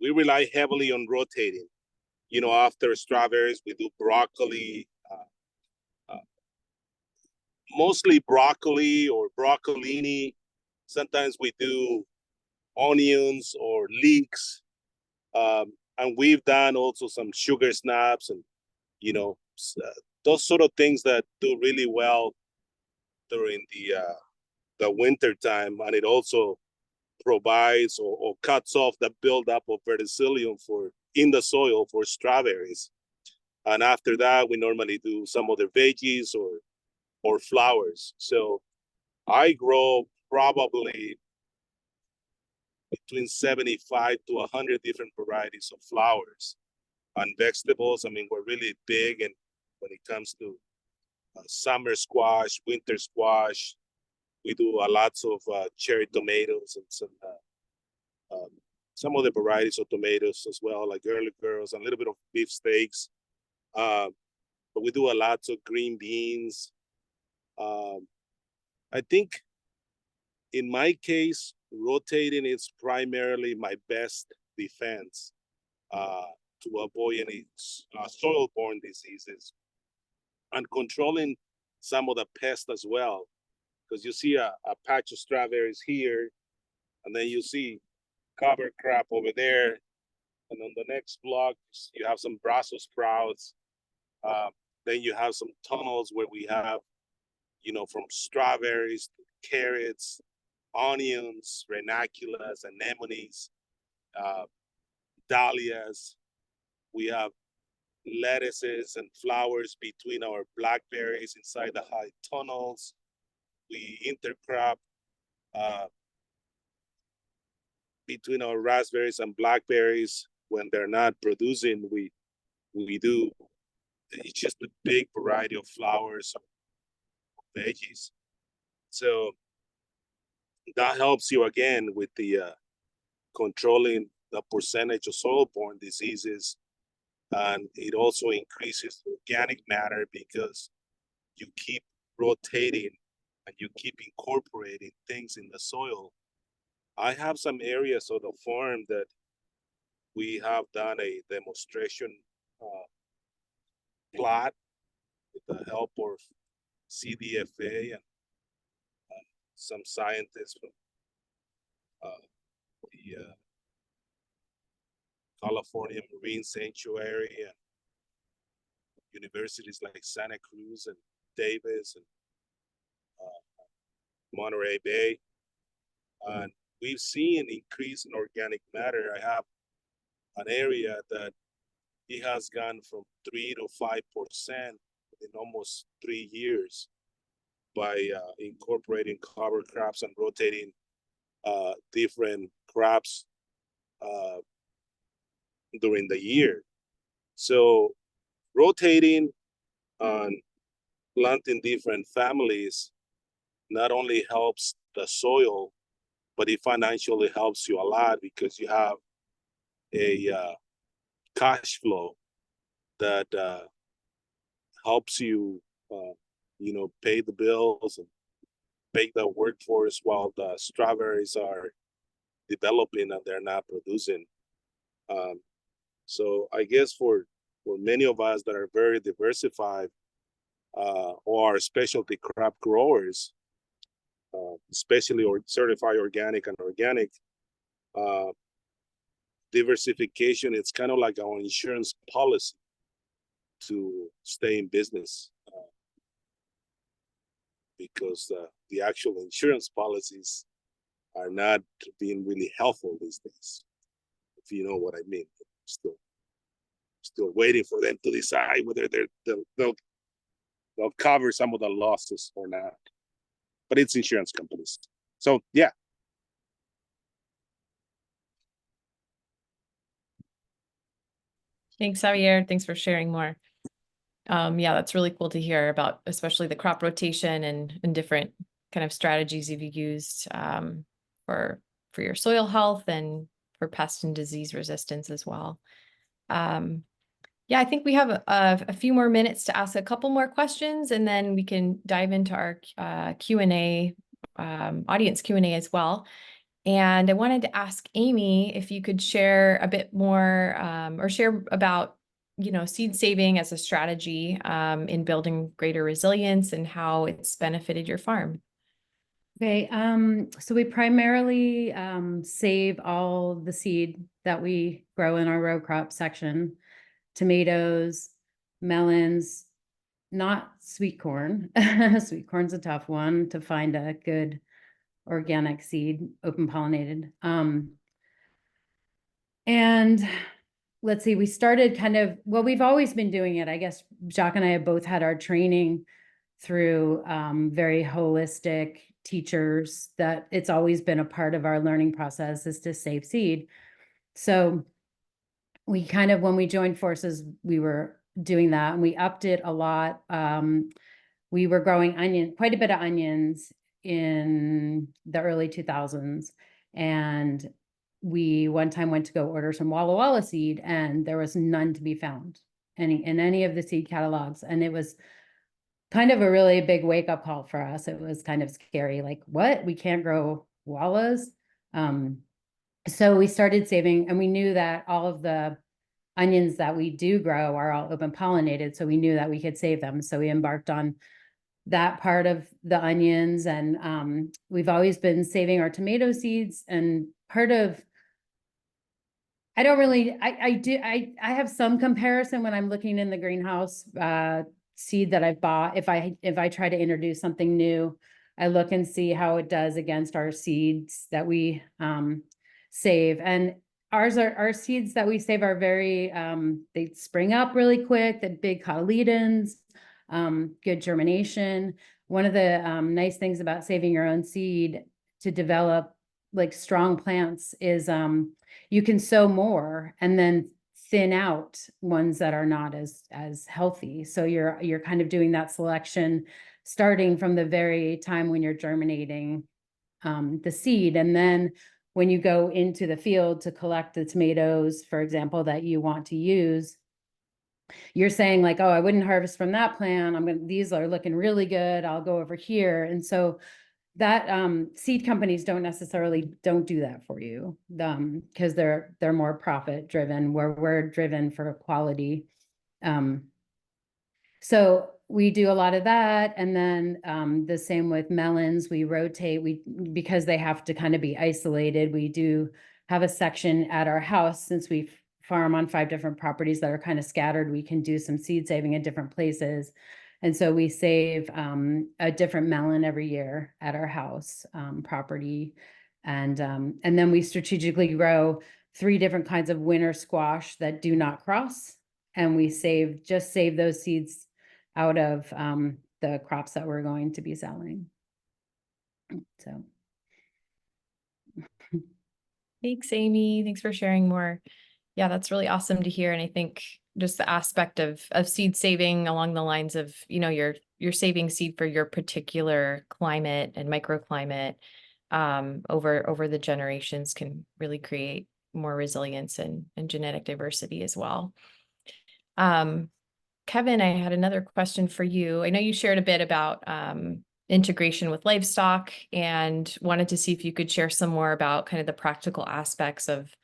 rely heavily on rotating. After strawberries, we do broccoli, mostly broccoli or broccolini. Sometimes we do onions or leeks. And we've done also some sugar snaps and, those sort of things that do really well during the winter time. And it also provides or cuts off the buildup of verticillium in the soil for strawberries. And after that, we normally do some other veggies or flowers. So I grow probably between 75 to 100 different varieties of flowers. And vegetables, I mean, we're really big, and when it comes to summer squash, winter squash, we do a lots of cherry tomatoes and some other varieties of tomatoes as well, like early girls, and a little bit of beef steaks. But we do a lot of green beans. I think in my case, rotating is primarily my best defense to avoid any soil-borne diseases, and controlling some of the pests as well. Because you see a patch of strawberries here, and then you see cover crop over there, and on the next block you have some Brussels sprouts. Then you have some tunnels where we have, from strawberries to carrots, onions, ranunculus, anemones, dahlias. We have lettuces and flowers between our blackberries inside the high tunnels. We intercrop between our raspberries and blackberries. When they're not producing, we do, it's just a big variety of flowers, veggies. So that helps you again with the controlling the percentage of soil-borne diseases. And it also increases organic matter because you keep rotating and you keep incorporating things in the soil. I have some areas of the farm that we have done a demonstration plot with the help of CDFA and some scientists from the California Marine Sanctuary and universities like Santa Cruz and Davis and Monterey Bay. And we've seen an increase in organic matter. I have an area that it has gone from 3 to 5% in almost 3 years by incorporating cover crops and rotating different crops during the year. So rotating and planting different families not only helps the soil, but it financially helps you a lot because you have a cash flow that helps you, pay the bills and pay the workforce while the strawberries are developing and they're not producing. So I guess for many of us that are very diversified or specialty crop growers, especially or certified organic and organic, diversification, it's kind of like our insurance policy to stay in business because the actual insurance policies are not being really helpful these days, if you know what I mean. Still waiting for them to decide whether they'll cover some of the losses or not. But it's insurance companies. So yeah. Thanks, Javier. Thanks for sharing more. Yeah, that's really cool to hear about, especially the crop rotation and different kind of strategies you've used for your soil health and for pest and disease resistance as well. Yeah, I think we have a few more minutes to ask a couple more questions, and then we can dive into our Q&A, audience Q&A as well. And I wanted to ask Amy if you could share a bit more or share about, seed saving as a strategy in building greater resilience and how it's benefited your farm. Okay, so we primarily save all the seed that we grow in our row crop section. Tomatoes, melons, not sweet corn. Sweet corn's a tough one to find a good organic seed, open pollinated. And let's see, we started we've always been doing it. I guess Jacques and I have both had our training through very holistic teachers, that it's always been a part of our learning process is to save seed. So we when we joined forces, we were doing that and we upped it a lot. We were growing quite a bit of onions in the early 2000s. And we one time went to go order some Walla Walla seed and there was none to be found in any of the seed catalogs. And it was kind of a really big wake up call for us. It was kind of scary, like, what? We can't grow Wallas? So we started saving, and we knew that all of the onions that we do grow are all open pollinated. So we knew that we could save them. So we embarked on that part of the onions, and we've always been saving our tomato seeds. And part of, I have some comparison when I'm looking in the greenhouse seed that I've bought. If I try to introduce something new, I look and see how it does against our seeds that we save. And our seeds that we save are very, they spring up really quick, the big cotyledons, good germination. One of the nice things about saving your own seed to develop like strong plants is you can sow more and then thin out ones that are not as healthy. So you're kind of doing that selection starting from the very time when you're germinating the seed. And then when you go into the field to collect the tomatoes, for example, that you want to use, you're saying like, oh, I wouldn't harvest from that plant. These are looking really good. I'll go over here. And so that seed companies don't do that for you, because they're more profit driven, where we're driven for quality. So we do a lot of that. And then the same with melons, we rotate, because they have to kind of be isolated. We do have a section at our house, since we farm on 5 different properties that are kind of scattered. We can do some seed saving in different places. And so we save a different melon every year at our house property. And then we strategically grow 3 different kinds of winter squash that do not cross. And we save those seeds out of the crops that we're going to be selling. So. Thanks, Amy. Thanks for sharing more. Yeah, that's really awesome to hear. And I think just the aspect of seed saving along the lines of, you're saving seed for your particular climate and microclimate over the generations can really create more resilience and genetic diversity as well. Kevin, I had another question for you. I know you shared a bit about integration with livestock, and wanted to see if you could share some more about kind of the practical aspects of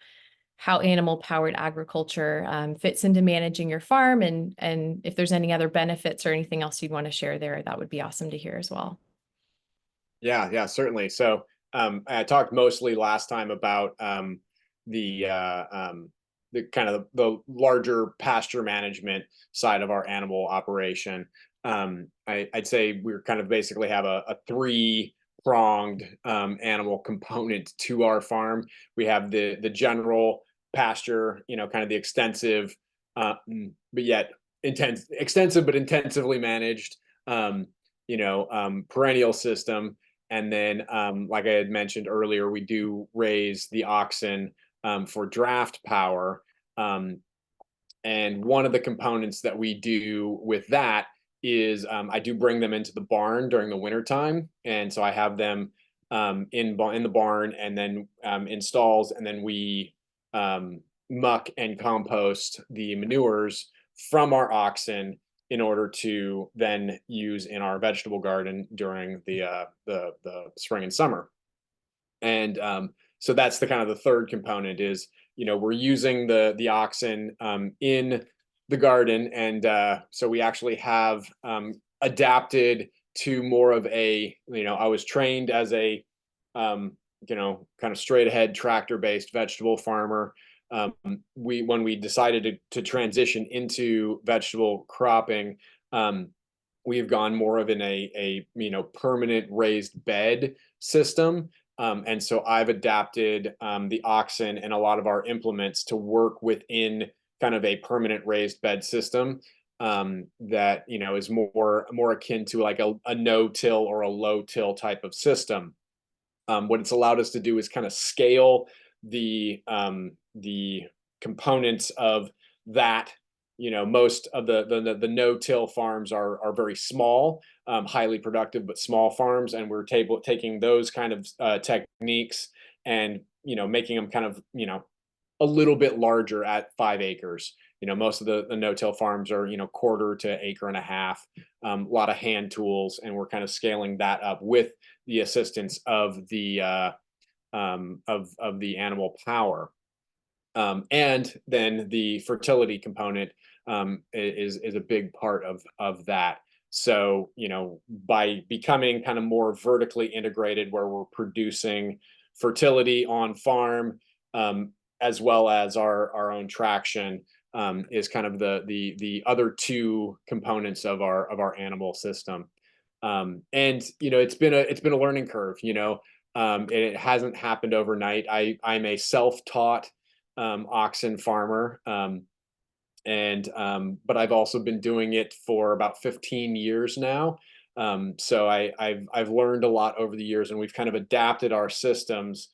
how animal-powered agriculture fits into managing your farm, and if there's any other benefits or anything else you'd want to share there, that would be awesome to hear as well. Yeah, certainly. So I talked mostly last time about the kind of the larger pasture management side of our animal operation. I'd say we're kind of basically have a 3-pronged animal component to our farm. We have the general pasture, kind of the extensive, but yet extensive but intensively managed, perennial system. And then, like I had mentioned earlier, we do raise the oxen for draft power. And one of the components that we do with that is I do bring them into the barn during the winter time. And so I have them in the barn, and then in stalls, and then we muck and compost the manures from our oxen in order to then use in our vegetable garden during the spring and summer. And so that's the kind of the third component is, we're using the oxen in the garden. And so we actually have adapted to more of a, I was trained as a, kind of straight ahead tractor based vegetable farmer. When we decided to transition into vegetable cropping, we've gone more of in a permanent raised bed system. And so I've adapted the oxen and a lot of our implements to work within kind of a permanent raised bed system that is more akin to like a no-till or a low-till type of system. What it's allowed us to do is kind of scale the components of that. Most of the no-till farms are very small, highly productive, but small farms. And we're taking those kind of techniques and, making them kind of, a little bit larger at 5 acres. Most of the no-till farms are, 1/4 to 1.5 acres, a lot of hand tools, and we're kind of scaling that up with the assistance of the animal power. And then the fertility component is a big part of that. So, by becoming kind of more vertically integrated, where we're producing fertility on farm, as well as our own traction, is kind of the other 2 components of our animal system. And it's been a learning curve. It hasn't happened overnight. I'm a self-taught oxen farmer, but I've also been doing it for about 15 years now. So I've learned a lot over the years, and we've kind of adapted our systems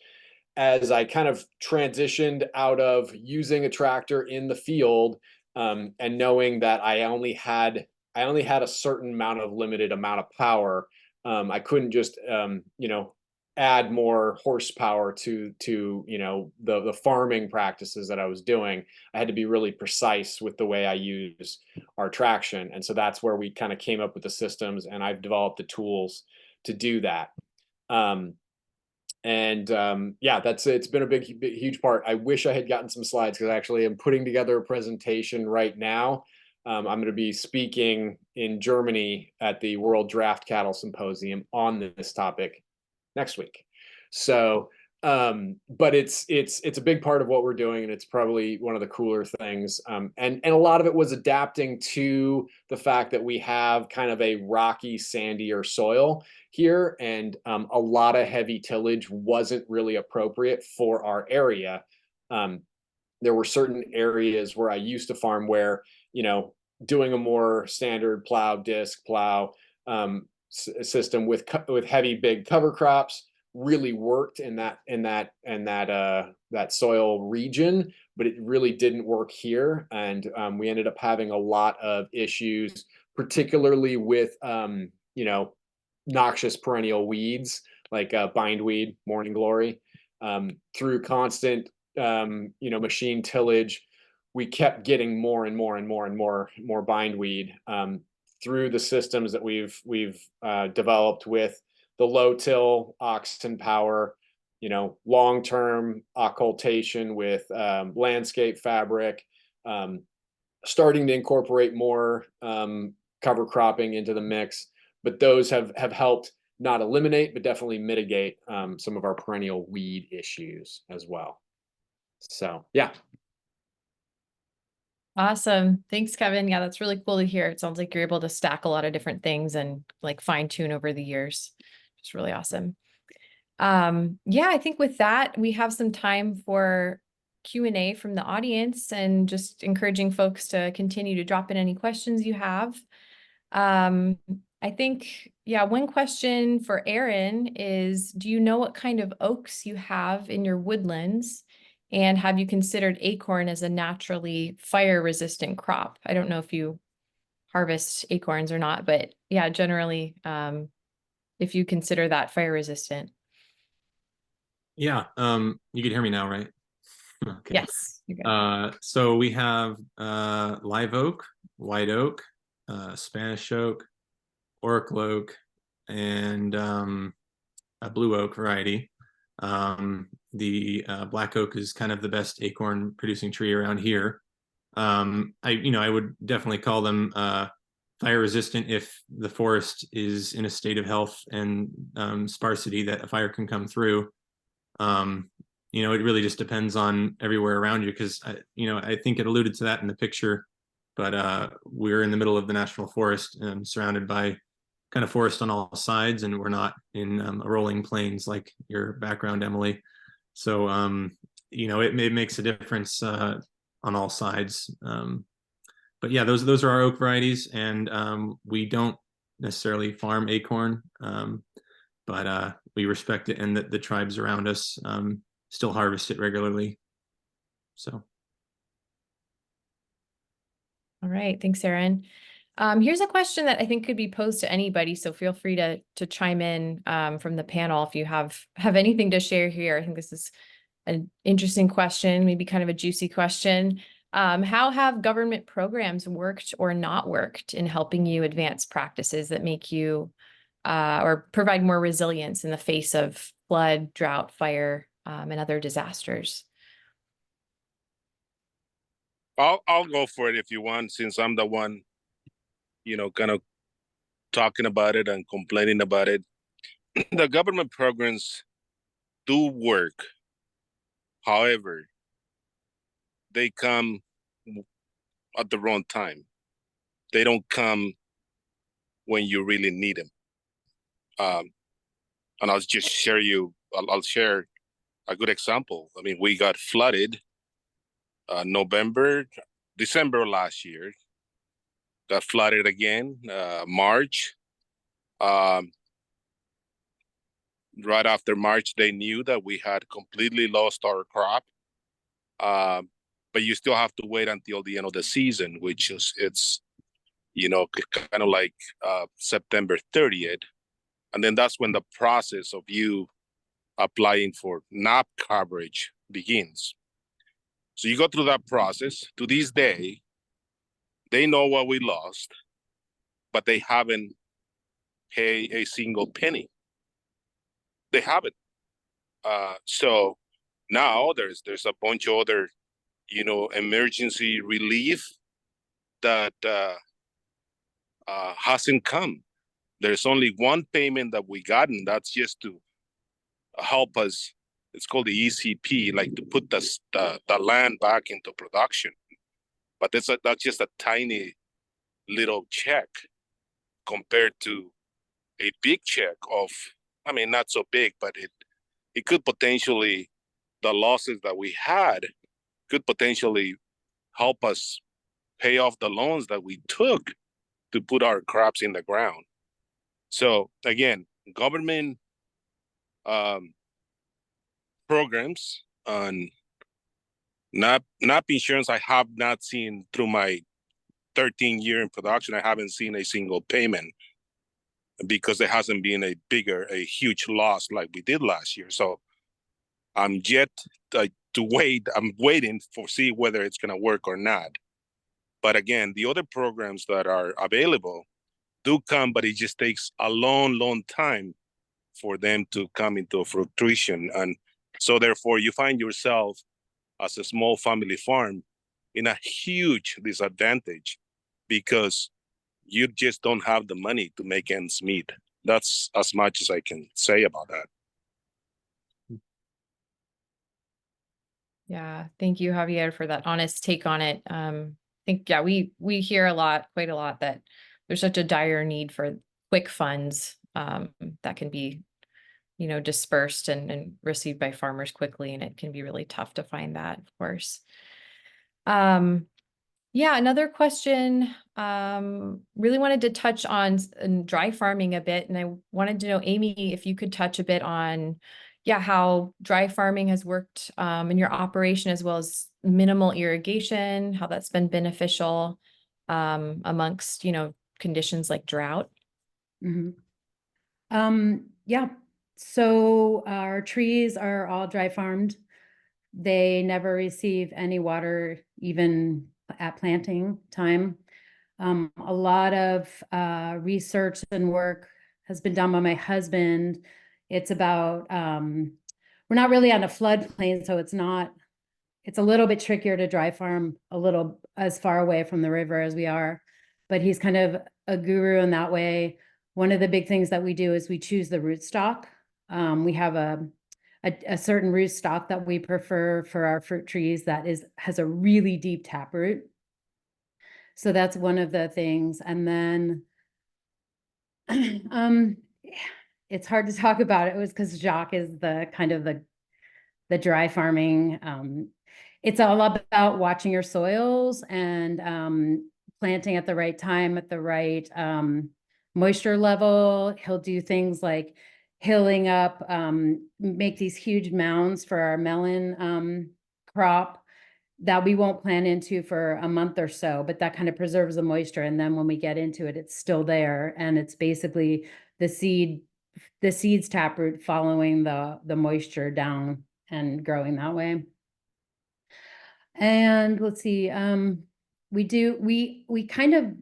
as I kind of transitioned out of using a tractor in the field, and knowing that I only had I only had a certain limited amount of power. I couldn't just add more horsepower to the farming practices that I was doing. I had to be really precise with the way I use our traction, and so that's where we kind of came up with the systems, and I've developed the tools to do that. Yeah, it's been a big, huge part. I wish I had gotten some slides, because I actually am putting together a presentation right now. I'm going to be speaking in Germany at the World Draft Cattle Symposium on this topic next week. So, but it's a big part of what we're doing, and it's probably one of the cooler things. And a lot of it was adapting to the fact that we have kind of a rocky, sandier soil here, and a lot of heavy tillage wasn't really appropriate for our area. There were certain areas where I used to farm where, doing a more standard disc plow system with heavy big cover crops really worked in that soil region, but it really didn't work here. And we ended up having a lot of issues, particularly with noxious perennial weeds like bindweed, morning glory. Through constant machine tillage, we kept getting more and more bindweed through the systems that we've developed with the low till oxen power, long-term occultation with landscape fabric, starting to incorporate more cover cropping into the mix. But those have helped not eliminate, but definitely mitigate some of our perennial weed issues as well. So, yeah. Awesome. Thanks, Kevin. Yeah, that's really cool to hear. It sounds like you're able to stack a lot of different things and like fine tune over the years. It's really awesome. Yeah, I think with that, we have some time for Q&A from the audience, and just encouraging folks to continue to drop in any questions you have. I think, yeah, one question for Aaron is, do you know what kind of oaks you have in your woodlands? And have you considered acorn as a naturally fire-resistant crop? I don't know if you harvest acorns or not, but yeah, generally, if you consider that fire-resistant. Yeah, you can hear me now, right? Okay. Yes. You're good. So we have live oak, white oak, Spanish oak, oracle oak, and a blue oak variety. The black oak is kind of the best acorn producing tree around here. I would definitely call them fire resistant if the forest is in a state of health and sparsity that a fire can come through. It really just depends on everywhere around you, because I think it alluded to that in the picture, but we're in the middle of the national forest and surrounded by kind of forest on all sides, and we're not in a rolling plains like your background, Emily. So it makes a difference on all sides. But yeah, those are our oak varieties, and we don't necessarily farm acorn, but we respect it, and the tribes around us still harvest it regularly. So. All right, thanks, Aaron. Here's a question that I think could be posed to anybody, so feel free to chime in from the panel if you have anything to share here. I think this is an interesting question, maybe kind of a juicy question. How have government programs worked or not worked in helping you advance practices that make you or provide more resilience in the face of flood, drought, fire, and other disasters? I'll go for it if you want, since I'm the one, kind of talking about it and complaining about it. The government programs do work. However, they come at the wrong time. They don't come when you really need them. And I'll just I'll share a good example. I mean, we got flooded December last year. Got flooded again, March. Right after March, they knew that we had completely lost our crop. But you still have to wait until the end of the season, which is kind of like September 30th. And then that's when the process of you applying for NAP coverage begins. So you go through that process. To this day, they know what we lost, but they haven't paid a single penny. They haven't. So now there's a bunch of other, emergency relief that hasn't come. There's only one payment that we got, and that's just to help us. It's called the ECP, like to put the land back into production. But that's just a tiny little check compared to a big check of, not so big, but it could potentially, the losses that we had could potentially help us pay off the loans that we took to put our crops in the ground. So again, government programs on NAP insurance, I have not seen through my 13-year in production. I haven't seen a single payment because there hasn't been a huge loss like we did last year. So I'm yet to wait. I'm waiting for see whether it's going to work or not. But again, the other programs that are available do come, but it just takes a long time for them to come into fruition. And so therefore you find yourself as a small family farm in a huge disadvantage because you just don't have the money to make ends meet. That's as much as I can say about that. Yeah, thank you, Javier, for that honest take on it. I think, yeah, we hear quite a lot that there's such a dire need for quick funds that can be, dispersed and received by farmers quickly, and it can be really tough to find that, of course. Yeah, another question, really wanted to touch on dry farming a bit, and I wanted to know, Amy, if you could touch a bit on, how dry farming has worked in your operation, as well as minimal irrigation, how that's been beneficial amongst, conditions like drought. Yeah, so our trees are all dry farmed. They never receive any water, even at planting time. A lot of research and work has been done by my husband. It's about, we're not really on a floodplain, so it's a little bit trickier to dry farm a little as far away from the river as we are, but he's kind of a guru in that way. One of the big things that we do is we choose the rootstock. We have a certain rootstock that we prefer for our fruit trees that has a really deep taproot. So that's one of the things. And then it's hard to talk about it. It was because Jacques is the kind of the dry farming. It's all about watching your soils and planting at the right time, at the right moisture level. He'll do things like hilling up, make these huge mounds for our melon crop that we won't plant into for a month or so, but that kind of preserves the moisture. And then when we get into it, it's still there. And it's basically the seeds taproot following the moisture down and growing that way. And let's see, we kind of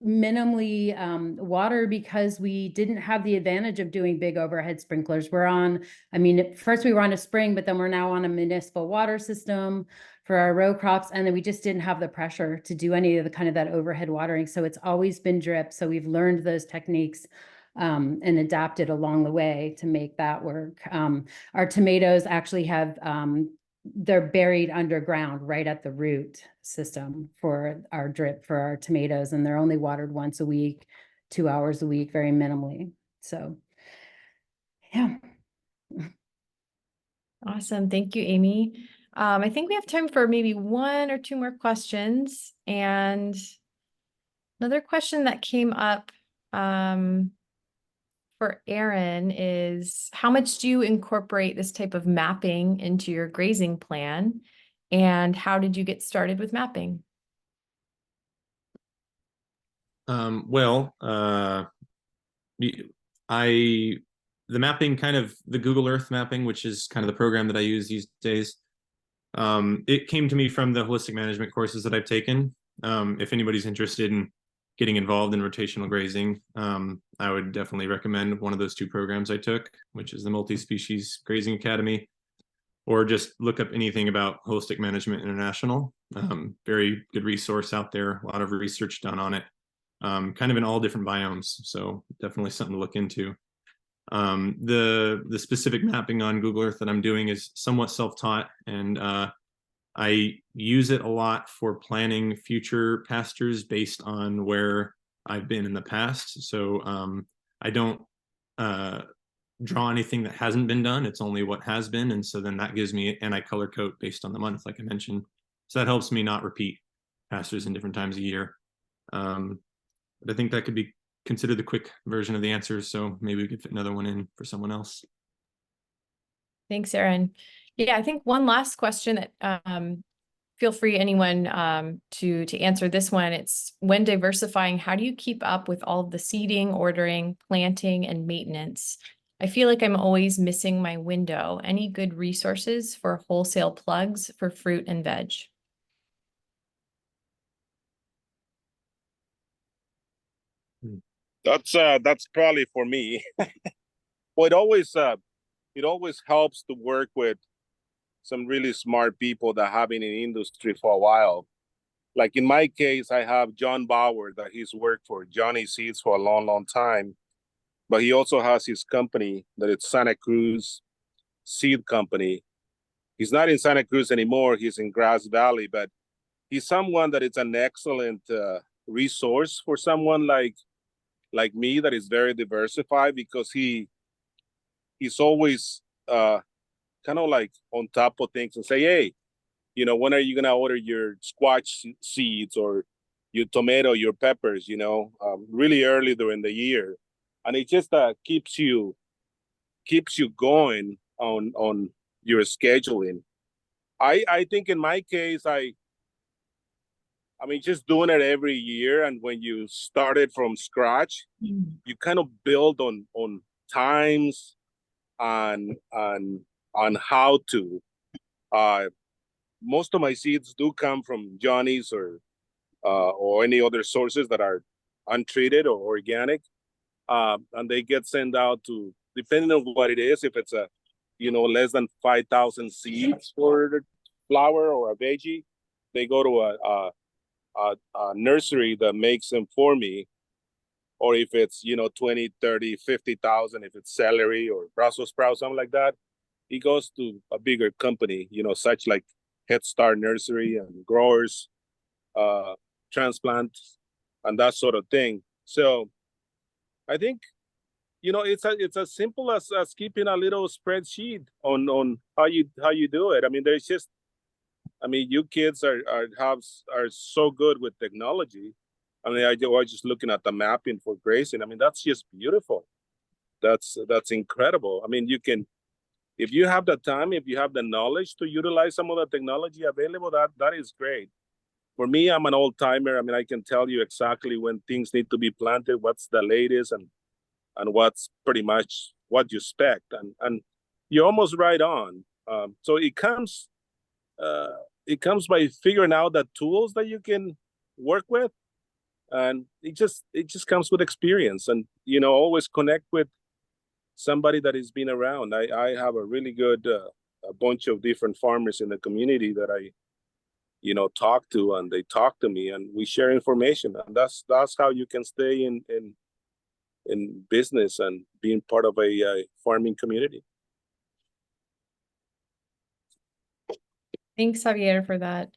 minimally water because we didn't have the advantage of doing big overhead sprinklers. First we were on a spring, but then we're now on a municipal water system for our row crops. And then we just didn't have the pressure to do any of the kind of that overhead watering. So it's always been drip. So we've learned those techniques and adapted along the way to make that work. Our tomatoes actually have, they're buried underground right at the root system for our drip for our tomatoes, and they're only watered once a week, 2 hours a week, very minimally. So, yeah. Awesome. Thank you, Amy. I think we have time for maybe 1 or 2 more questions. And another question that came up for Aaron is, how much do you incorporate this type of mapping into your grazing plan? And how did you get started with mapping? Well, the mapping, kind of the Google Earth mapping, which is kind of the program that I use these days. It came to me from the holistic management courses that I've taken. If anybody's interested in getting involved in rotational grazing, I would definitely recommend one of those two programs I took, which is the Multi-Species Grazing Academy, or just look up anything about Holistic Management International. Very good resource out there, a lot of research done on it, kind of in all different biomes. So definitely something to look into. The specific mapping on Google Earth that I'm doing is somewhat self-taught, and I use it a lot for planning future pastures based on where I've been in the past. So I don't draw anything that hasn't been done. It's only what has been. And so then that gives me, and I color code based on the month, like I mentioned. So that helps me not repeat pastures in different times a year. But I think that could be considered the quick version of the answer. So maybe we could fit another one in for someone else. Thanks, Aaron. Yeah, I think one last question that feel free, anyone, to answer this one. It's, when diversifying, how do you keep up with all of the seeding, ordering, planting, and maintenance? I feel like I'm always missing my window. Any good resources for wholesale plugs for fruit and veg? That's probably for me. Well, it always helps to work with some really smart people that have been in the industry for a while. Like in my case, I have John Bauer that he's worked for Johnny Seeds for a long, long time. But he also has his company that it's Santa Cruz Seed Company. He's not in Santa Cruz anymore. He's in Grass Valley, but he's someone that is an excellent resource for someone like me that is very diversified, because he's always kind of like on top of things and say, hey, when are you going to order your squash seeds or your tomato, your peppers, really early during the year. And it just keeps you going on your scheduling. I think in my case, I mean, just doing it every year. And when you started from scratch, you kind of build on times and on how to. Most of my seeds do come from Johnny's or any other sources that are untreated or organic, and they get sent out to, depending on what it is, if it's less than 5,000 seeds for the flower or a veggie, they go to a nursery that makes them for me. Or if it's 20, 30, 50,000, if it's celery or Brussels sprouts, something like that, it goes to a bigger company, such like Head Start Nursery and growers, transplant, and that sort of thing. So I think it's as simple as keeping a little spreadsheet on how you do it. I mean, you kids are so good with technology. I mean, I was just looking at the mapping for grazing. I mean, that's just beautiful. That's incredible. I mean, you can, if you have the time, if you have the knowledge to utilize some of the technology available, that is great. For me, I'm an old timer. I mean, I can tell you exactly when things need to be planted, what's the latest, and what's pretty much what you expect, and you're almost right on. So it comes by figuring out the tools that you can work with, and it just comes with experience, and always connect with somebody that has been around. I have a really good a bunch of different farmers in the community that I talk to, and they talk to me, and we share information, and that's how you can stay in business and being part of a farming community. Thanks, Javier, for that.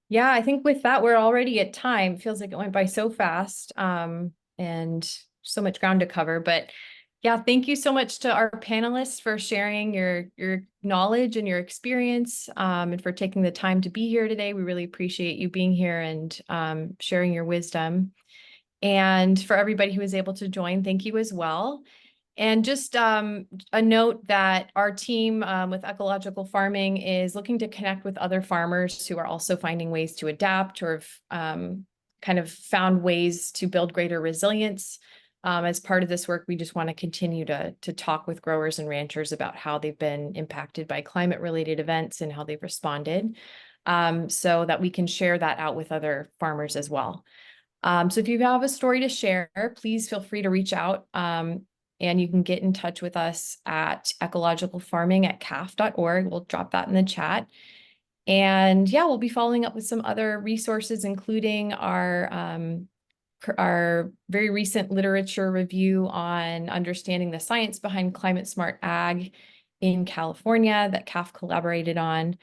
Yeah, I think with that, we're already at time. It feels like it went by so fast, and so much ground to cover. But yeah, thank you so much to our panelists for sharing your knowledge and your experience, and for taking the time to be here today. We really appreciate you being here and sharing your wisdom. And for everybody who was able to join, thank you as well. And just a note that our team with ecological farming is looking to connect with other farmers who are also finding ways to adapt or kind of found ways to build greater resilience. As part of this work, we just want to continue to talk with growers and ranchers about how they've been impacted by climate-related events and how they've responded, so that we can share that out with other farmers as well. So if you have a story to share, please feel free to reach out, and you can get in touch with us at ecologicalfarming@caf.org. We'll drop that in the chat. And yeah, we'll be following up with some other resources, including our very recent literature review on understanding the science behind climate smart ag in California that CAF collaborated on,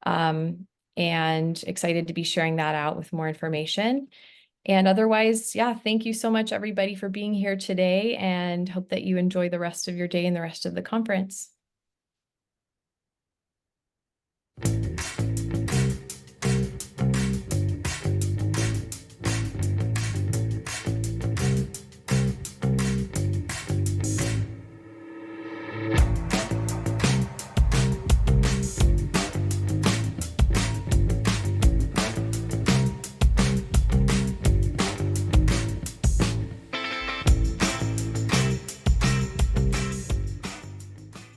and excited to be sharing that out with more information. And otherwise, yeah, thank you so much, everybody, for being here today, and hope that you enjoy the rest of your day and the rest of the conference.